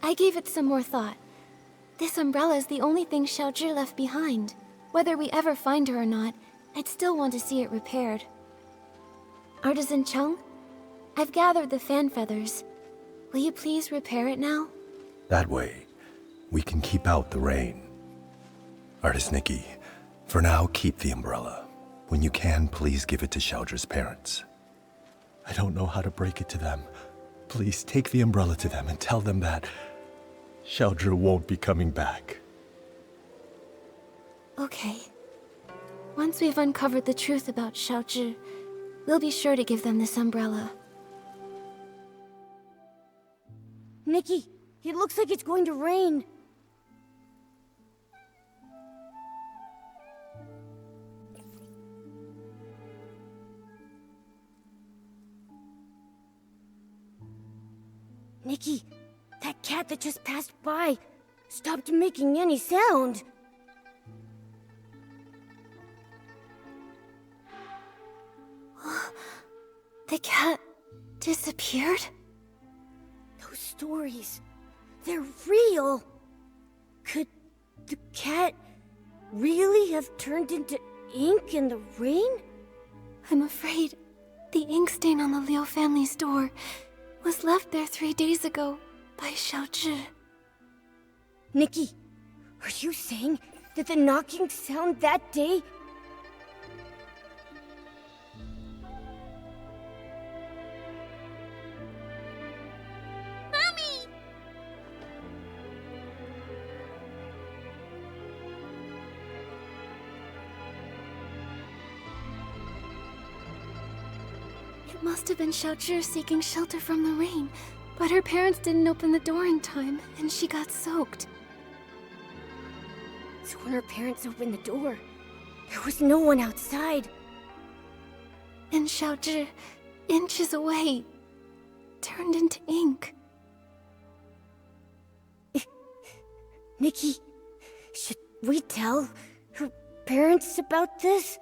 I gave it some more thought. This umbrella is the only thing Xiaozhi left behind. Whether we ever find her or not, I'd still want to see it repaired. Artisan Cheng, I've gathered the fan feathers. Will you please repair it now? That way, we can keep out the rain. Artist Nikki, for now, keep the umbrella. When you can, please give it to Xiaozhi's parents. I don't know how to break it to them. Please take the umbrella to them and tell them that Xiaozhi won't be coming back. Okay. Once we've uncovered the truth about Xiaozhi, we'll be sure to give them this umbrella. Nikki, it looks like it's going to rain. Nikki, that cat that just passed by stopped making any sound. The cat disappeared? Those stories, they're real. Could the cat really have turned into ink in the rain? I'm afraid the ink stain on the Liu family's door was left there 3 days ago by Xiaozhi. Nikki, are you saying that the knocking sound that day... Mommy! It must have been Xiaozhi seeking shelter from the rain, but her parents didn't open the door in time, and she got soaked. So when her parents opened the door, there was no one outside. And Xiaozhi, inches away, turned into ink. Nikki, should we tell her parents about this?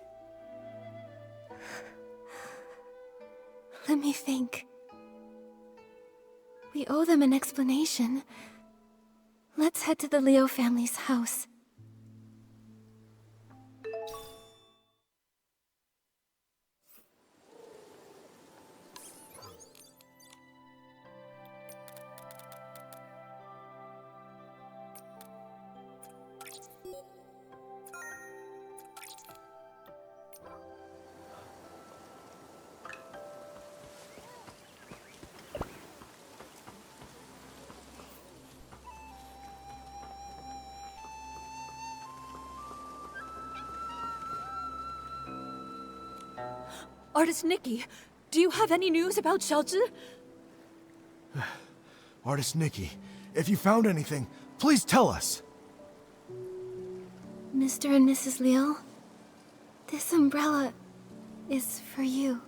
Let me think. We owe them an explanation. Let's head to the Liu family's house. Artist Nikki, do you have any news about Xiaozhi? Artist Nikki, if you found anything, please tell us. Mr. and Mrs. Liu, this umbrella is for you.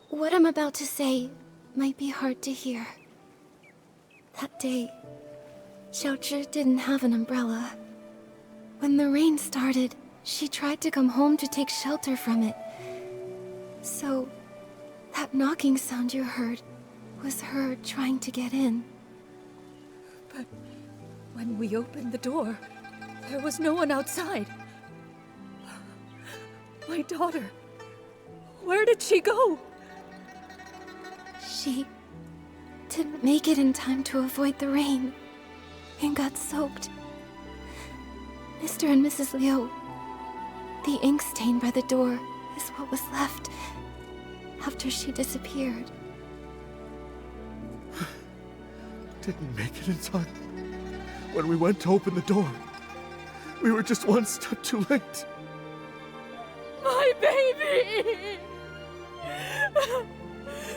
What I'm about to say might be hard to hear. That day, Xiaozhi didn't have an umbrella. When the rain started, she tried to come home to take shelter from it. So, that knocking sound you heard was her trying to get in. But when we opened the door, there was no one outside. My daughter, where did she go? She didn't make it in time to avoid the rain and got soaked. Mr. and Mrs. Liu, the ink stain by the door is what was left after she disappeared. Didn't make it in time. When we went to open the door, we were just one step too late. My baby!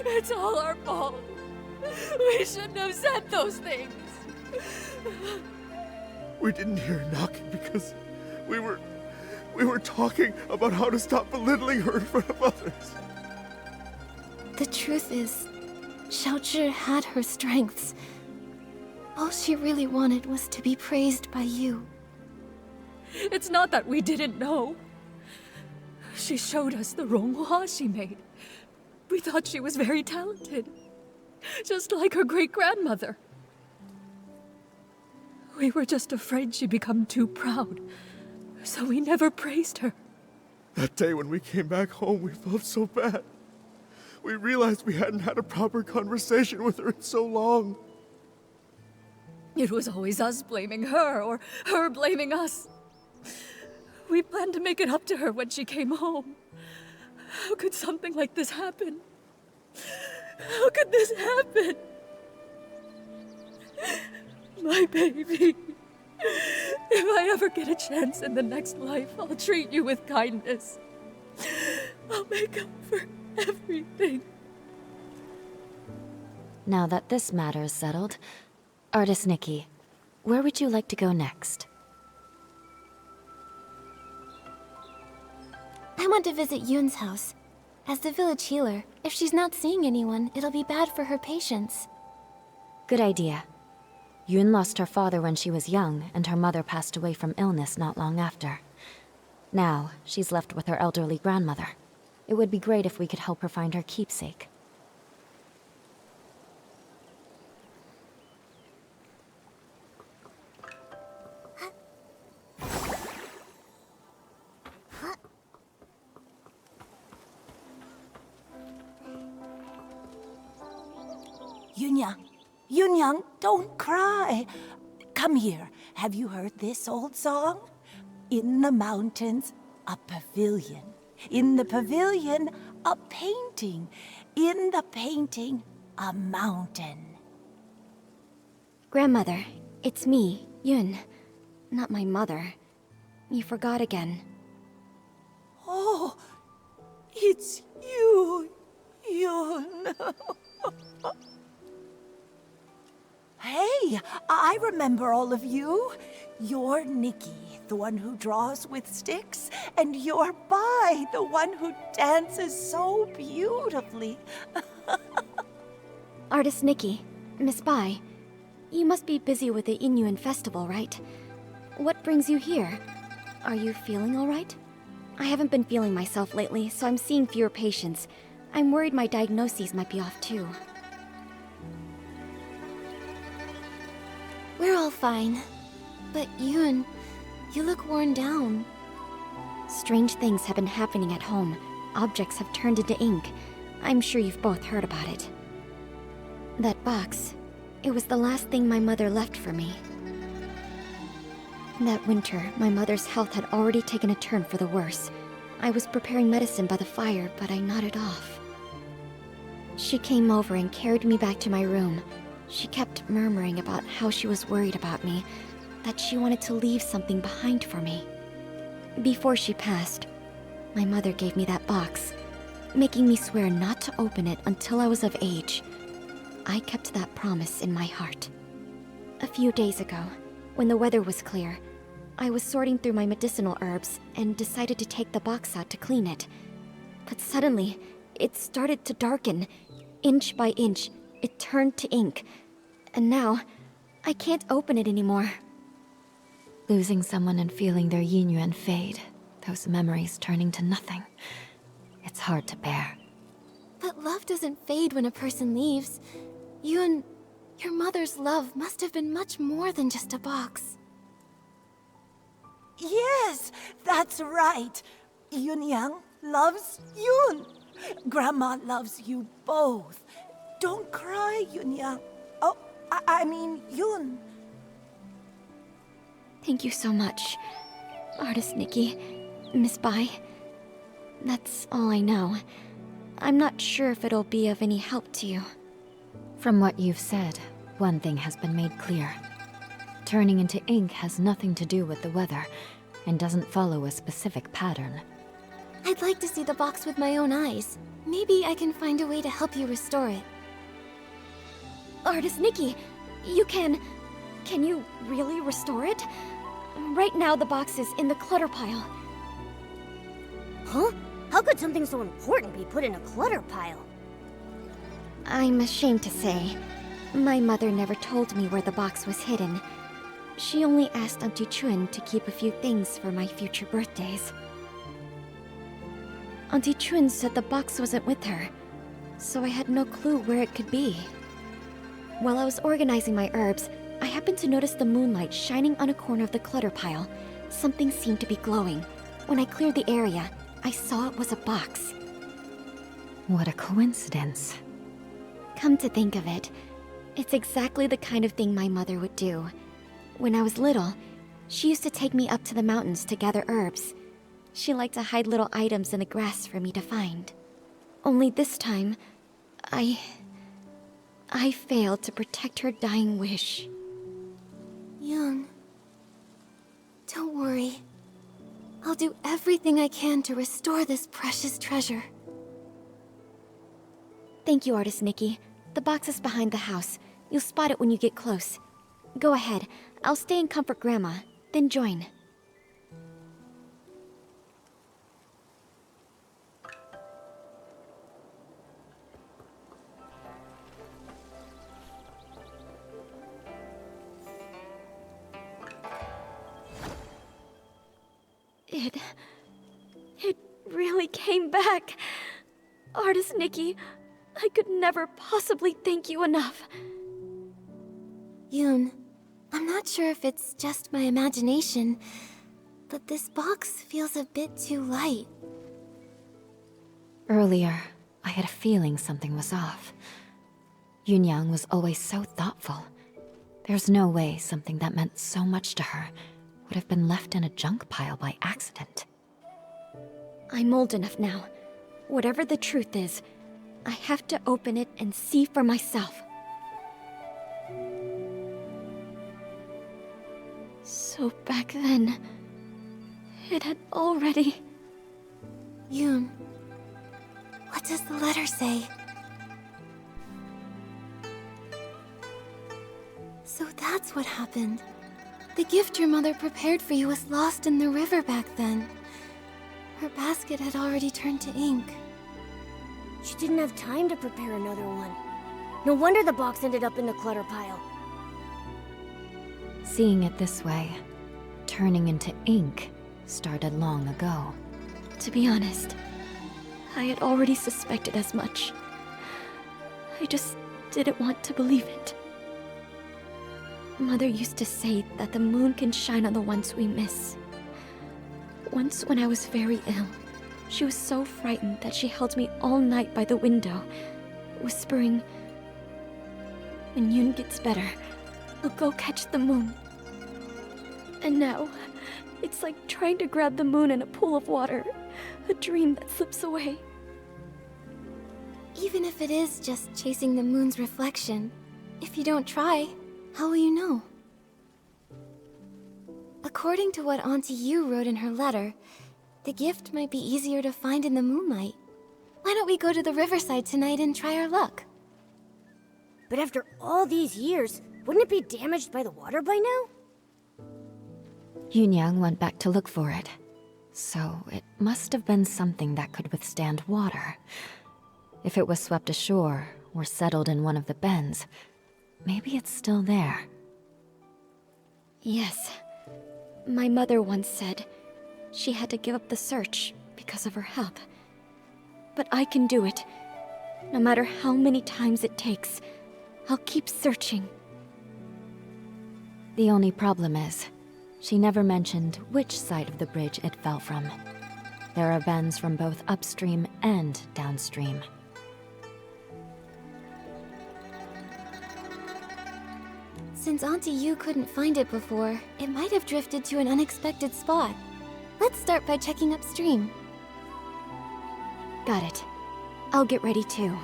It's all our fault. We shouldn't have said those things. We didn't hear knocking because we were talking about how to stop belittling her in front of others. The truth is, Xiaozhi had her strengths, All she really wanted was to be praised by you. It's not that we didn't know. She showed us the ronghua she made. We thought she was very talented, just like her great-grandmother. We were just afraid she'd become too proud, so we never praised her. That day when we came back home, we felt so bad. We realized we hadn't had a proper conversation with her in so long. It was always us blaming her, or her blaming us. We planned to make it up to her when she came home. How could something like this happen? How could this happen? My baby. If I ever get a chance in the next life, I'll treat you with kindness. I'll make up for everything. Now that this matter is settled, Artist Nikki, where would you like to go next? I want to visit Yun's house. As the village healer, if she's not seeing anyone, it'll be bad for her patients. Good idea. Yun lost her father when she was young, and her mother passed away from illness not long after. Now, she's left with her elderly grandmother. It would be great if we could help her find her keepsake. Yunyang, don't cry. Come here. Have you heard this old song? In the mountains, a pavilion. In the pavilion, a painting. In the painting, a mountain. Grandmother, it's me, Yun. Not my mother. You forgot again. Oh, it's you, Yun. Hey, I remember all of you. You're Nikki, the one who draws with sticks, and you're Bai, the one who dances so beautifully. Artist Nikki, Miss Bai, you must be busy with the Inuan festival, right? What brings you here? Are you feeling all right? I haven't been feeling myself lately, so I'm seeing fewer patients. I'm worried my diagnoses might be off too. We're all fine. But Yun, you look worn down. Strange things have been happening at home. Objects have turned into ink. I'm sure you've both heard about it. That box, it was the last thing my mother left for me. That winter, my mother's health had already taken a turn for the worse. I was preparing medicine by the fire, but I nodded off. She came over and carried me back to my room. She kept murmuring about how she was worried about me, that she wanted to leave something behind for me. Before she passed, my mother gave me that box, making me swear not to open it until I was of age. I kept that promise in my heart. A few days ago, when the weather was clear, I was sorting through my medicinal herbs and decided to take the box out to clean it. But suddenly, it started to darken. Inch by inch, it turned to ink. And now, I can't open it anymore. Losing someone and feeling their yin yuan fade, those memories turning to nothing. It's hard to bear. But love doesn't fade when a person leaves. Yun, your mother's love must have been much more than just a box. Yes, that's right. Yunyang loves Yun. Grandma loves you both. Don't cry, Yunyang. Oh, I mean Yun. Thank you so much, Artist Nikki, Miss Bai. That's all I know. I'm not sure if it'll be of any help to you. From what you've said, one thing has been made clear. Turning into ink has nothing to do with the weather, and doesn't follow a specific pattern. I'd like to see the box with my own eyes. Maybe I can find a way to help you restore it. Artist Nikki, you can you really restore it? Right now the box is in the clutter pile. Huh? How could something so important be put in a clutter pile? I'm ashamed to say, My mother never told me where the box was hidden. She only asked Auntie Chun to keep a few things for my future birthdays. Auntie Chun said the box wasn't with her, so I had no clue where it could be. While I was organizing my herbs, I happened to notice the moonlight shining on a corner of the clutter pile. Something seemed to be glowing. When I cleared the area, I saw it was a box. What a coincidence. Come to think of it, it's exactly the kind of thing my mother would do. When I was little, she used to take me up to the mountains to gather herbs. She liked to hide little items in the grass for me to find. Only this time, I failed to protect her dying wish. Young, don't worry. I'll do everything I can to restore this precious treasure. Thank you, Artist Nikki. The box is behind the house. You'll spot it when you get close. Go ahead. I'll stay and comfort Grandma, then join. It really came back. Artist Nikki, I could never possibly thank you enough. Yoon, I'm not sure if it's just my imagination, but this box feels a bit too light. Earlier, I had a feeling something was off. Yunyang was always so thoughtful. There's no way something that meant so much to her would have been left in a junk pile by accident. I'm old enough now. Whatever the truth is, I have to open it and see for myself. So back then, it had already... Yoon, what does the letter say? So that's what happened. The gift your mother prepared for you was lost in the river back then. Her basket had already turned to ink. She didn't have time to prepare another one. No wonder the box ended up in the clutter pile. Seeing it this way, turning into ink started long ago. To be honest, I had already suspected as much. I just didn't want to believe it. Mother used to say that the moon can shine on the ones we miss. Once when I was very ill, she was so frightened that she held me all night by the window, whispering, "When Yoon gets better, we'll go catch the moon." And now, it's like trying to grab the moon in a pool of water, a dream that slips away. Even if it is just chasing the moon's reflection, if you don't try, how will you know? According to what Auntie Yu wrote in her letter, the gift might be easier to find in the moonlight. Why don't we go to the riverside tonight and try our luck? But after all these years, wouldn't it be damaged by the water by now? Yunyang went back to look for it. So it must have been something that could withstand water. If it was swept ashore or settled in one of the bends, maybe it's still there. Yes. My mother once said she had to give up the search because of her health. But I can do it. No matter how many times it takes, I'll keep searching. The only problem is, she never mentioned which side of the bridge it fell from. There are bends from both upstream and downstream. Since Auntie Yu couldn't find it before, it might have drifted to an unexpected spot. Let's start by checking upstream. Got it. I'll get ready too.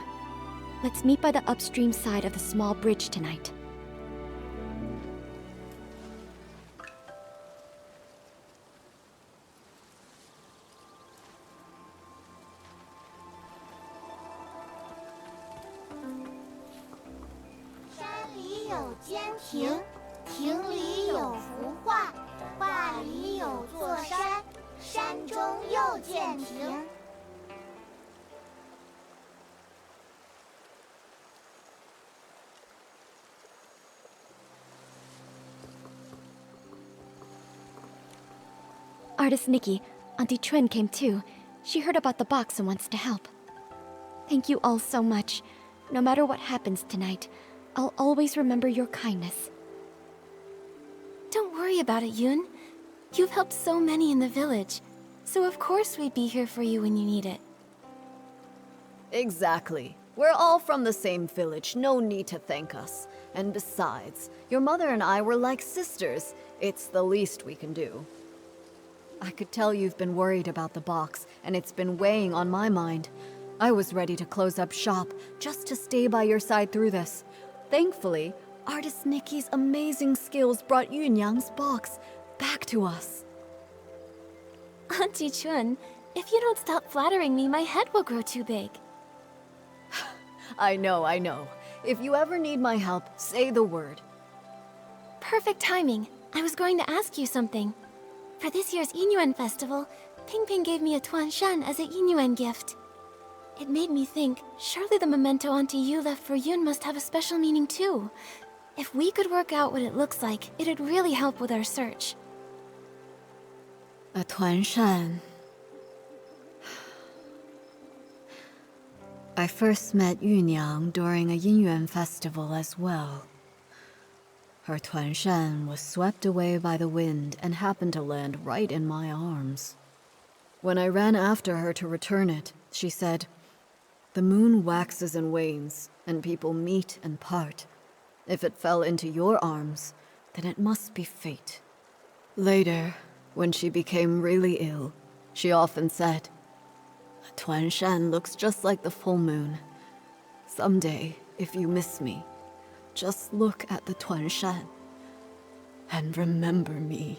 Let's meet by the upstream side of the small bridge tonight. Artist Nikki, Auntie Chuen came too. She heard about the box and wants to help. Thank you all so much. No matter what happens tonight, I'll always remember your kindness. Don't worry about it, Yoon. You've helped so many in the village, so of course we'd be here for you when you need it. Exactly. We're all from the same village, no need to thank us. And besides, your mother and I were like sisters. It's the least we can do. I could tell you've been worried about the box, and it's been weighing on my mind. I was ready to close up shop, just to stay by your side through this. Thankfully, Artist Nikki's amazing skills brought Yunyang's box back to us. Auntie Chuen, if you don't stop flattering me, my head will grow too big. I know. If you ever need my help, say the word. Perfect timing. I was going to ask you something. For this year's Yinyuan festival, Ping Ping gave me a Tuan Shan as a Yinyuan gift. It made me think, surely the memento Auntie Yu left for Yun must have a special meaning too. If we could work out what it looks like, it'd really help with our search. A Tuan Shan. I first met Yunyang during a Yinyuan festival as well. Her Tuan Shan was swept away by the wind and happened to land right in my arms. When I ran after her to return it, she said, "The moon waxes and wanes, and people meet and part. If it fell into your arms, then it must be fate." Later, when she became really ill, she often said, "A Tuan Shan looks just like the full moon. Someday, if you miss me, just look at the Tuan Shan and remember me."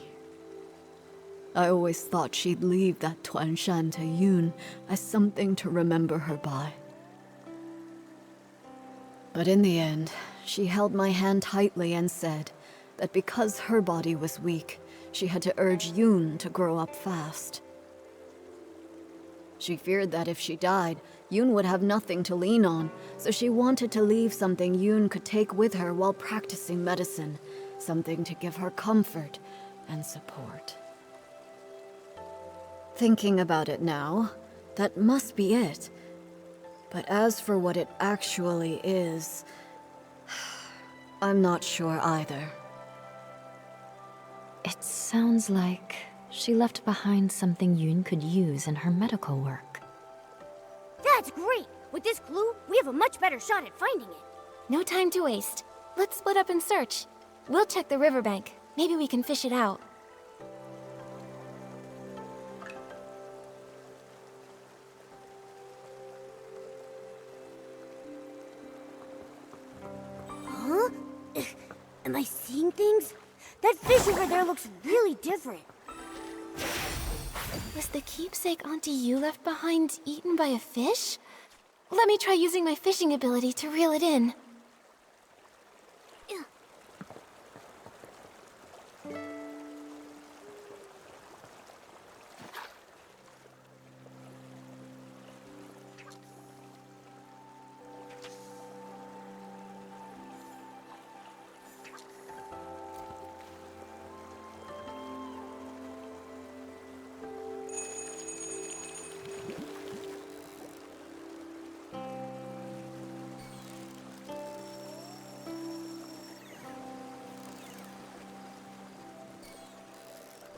I always thought she'd leave that Tuan Shan to Yoon as something to remember her by. But in the end, she held my hand tightly and said that because her body was weak, she had to urge Yoon to grow up fast. She feared that if she died, Yoon would have nothing to lean on, so she wanted to leave something Yoon could take with her while practicing medicine, something to give her comfort and support. Thinking about it now, that must be it. But as for what it actually is, I'm not sure either. It sounds like she left behind something Yoon could use in her medical work. That's great! With this clue, we have a much better shot at finding it. No time to waste. Let's split up and search. We'll check the riverbank. Maybe we can fish it out. Huh? Am I seeing things? That fish over there looks really different. Was the keepsake Auntie Yu left behind eaten by a fish? Let me try using my fishing ability to reel it in.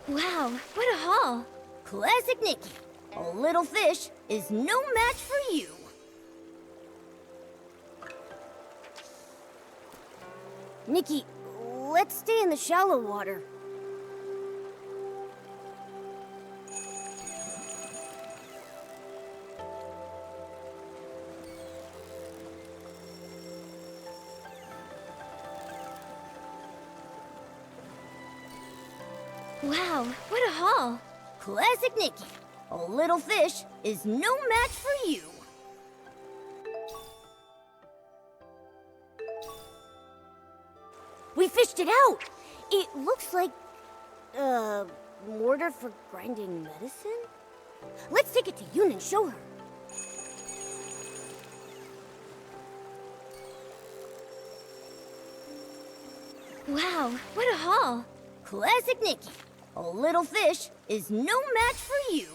Wow, what a haul! Classic Nikki. A little fish is no match for you. Nikki, let's stay in the shallow water. Wow, what a haul! Classic Nikki. A little fish is no match for you. We fished it out! It looks like, mortar for grinding medicine? Let's take it to Yoon and show her. Wow, what a haul! Classic Nikki. A little fish is no match for you.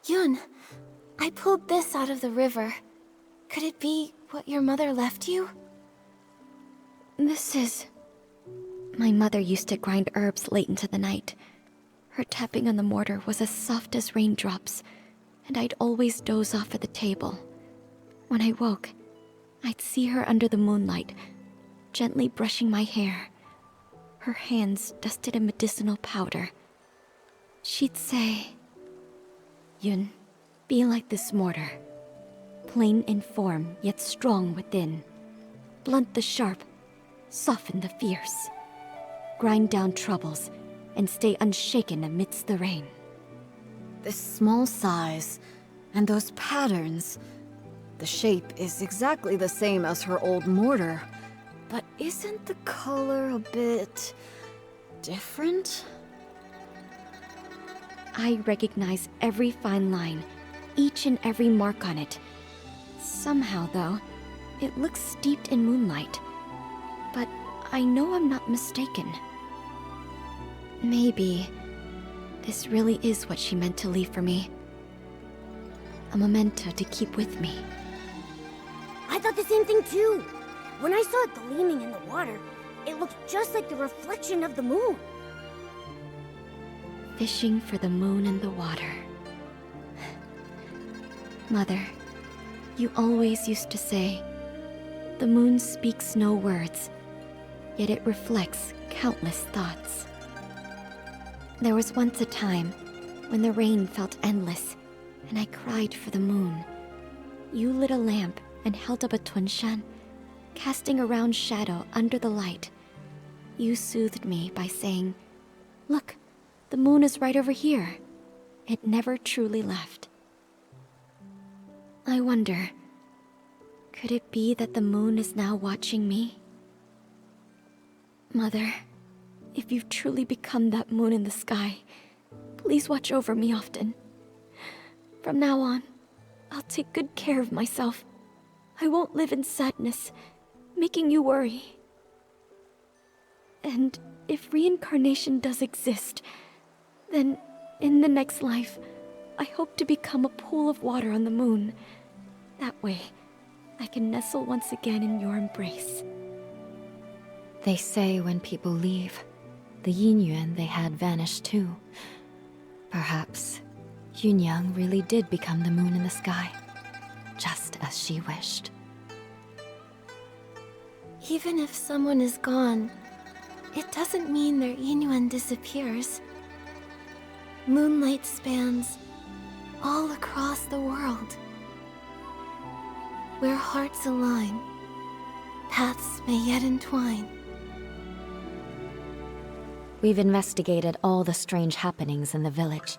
Yun, I pulled this out of the river. Could it be what your mother left you? This is... My mother used to grind herbs late into the night. Her tapping on the mortar was as soft as raindrops, and I'd always doze off at the table. When I woke, I'd see her under the moonlight, gently brushing my hair, her hands dusted in medicinal powder. She'd say, "Yun, be like this mortar. Plain in form, yet strong within. Blunt the sharp, soften the fierce. Grind down troubles, and stay unshaken amidst the rain." This small size, and those patterns. The shape is exactly the same as her old mortar. But isn't the color a bit... different? I recognize every fine line, each and every mark on it. Somehow, though, it looks steeped in moonlight. But I know I'm not mistaken. Maybe this really is what she meant to leave for me. A memento to keep with me. I thought the same thing too. When I saw it gleaming in the water, it looked just like the reflection of the moon. Fishing for the moon and the water. Mother, you always used to say, "The moon speaks no words, yet it reflects countless thoughts." There was once a time when the rain felt endless, and I cried for the moon. You lit a lamp and held up a tunshan, casting a round shadow under the light. You soothed me by saying, "Look, the moon is right over here." It never truly left. I wonder, could it be that the moon is now watching me? Mother, if you've truly become that moon in the sky, please watch over me often. From now on, I'll take good care of myself. I won't live in sadness, making you worry. And if reincarnation does exist, then in the next life, I hope to become a pool of water on the moon. That way, I can nestle once again in your embrace. They say when people leave, the yin yuan they had vanished too. Perhaps Yunyang really did become the moon in the sky, just as she wished. Even if someone is gone, it doesn't mean their yin yuan disappears. Moonlight spans all across the world. Where hearts align, paths may yet entwine. We've investigated all the strange happenings in the village.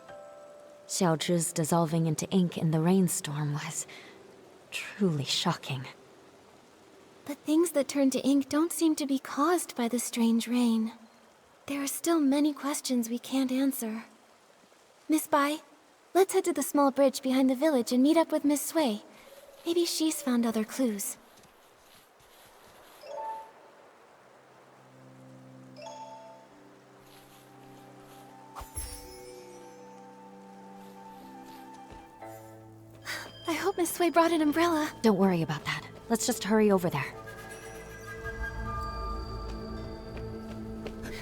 Xiaozhi's dissolving into ink in the rainstorm was truly shocking. But things that turn to ink don't seem to be caused by the strange rain. There are still many questions we can't answer. Miss Bai, let's head to the small bridge behind the village and meet up with Miss Sui. Maybe she's found other clues. I hope Miss Sui brought an umbrella. Don't worry about that. Let's just hurry over there.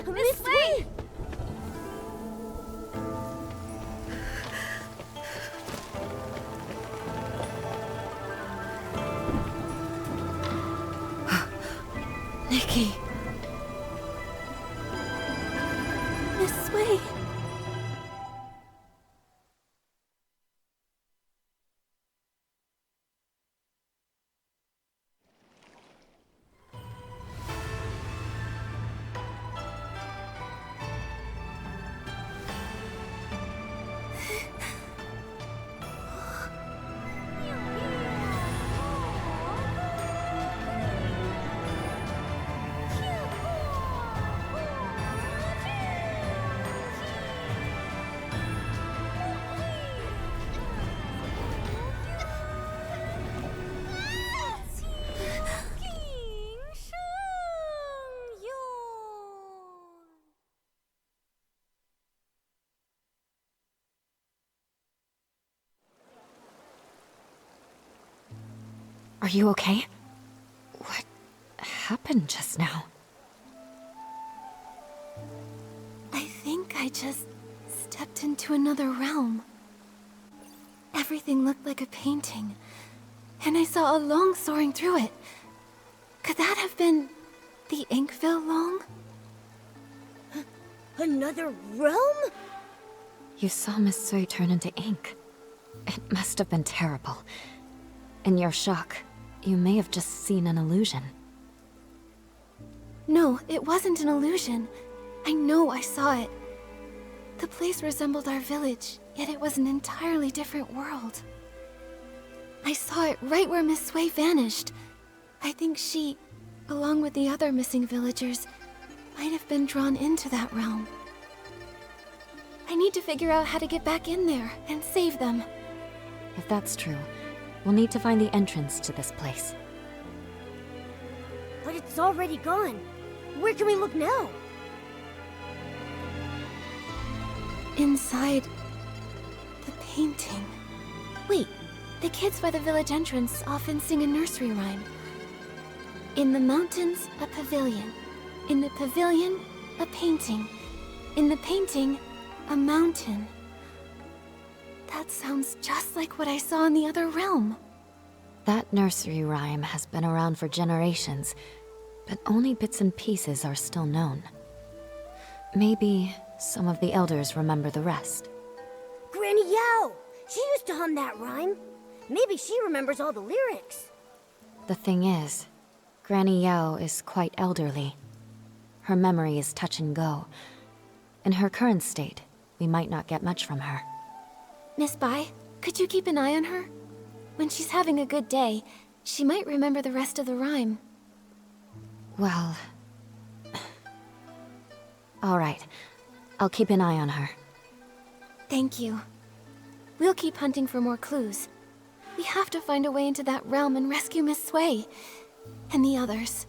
Miss Sui! Nikki. Miss Sui. Are you okay? What happened just now? I think I just stepped into another realm. Everything looked like a painting, and I saw a long soaring through it. Could that have been the Inkville Long? Another realm? You saw Miss Sui turn into ink. It must have been terrible. In your shock, you may have just seen an illusion. No, it wasn't an illusion. I know I saw it. The place resembled our village, yet it was an entirely different world. I saw it right where Miss Sui vanished. I think she, along with the other missing villagers, might have been drawn into that realm. I need to figure out how to get back in there and save them. If that's true, we'll need to find the entrance to this place. But it's already gone. Where can we look now? Inside the painting. Wait, the kids by the village entrance often sing a nursery rhyme. In the mountains, a pavilion. In the pavilion, a painting. In the painting, a mountain. That sounds just like what I saw in the other realm. That nursery rhyme has been around for generations, but only bits and pieces are still known. Maybe some of the elders remember the rest. Granny Yao! She used to hum that rhyme. Maybe she remembers all the lyrics. The thing is, Granny Yao is quite elderly. Her memory is touch and go. In her current state, we might not get much from her. Miss Bai, could you keep an eye on her? When she's having a good day, she might remember the rest of the rhyme. Well... all right. I'll keep an eye on her. Thank you. We'll keep hunting for more clues. We have to find a way into that realm and rescue Miss Sui. And the others.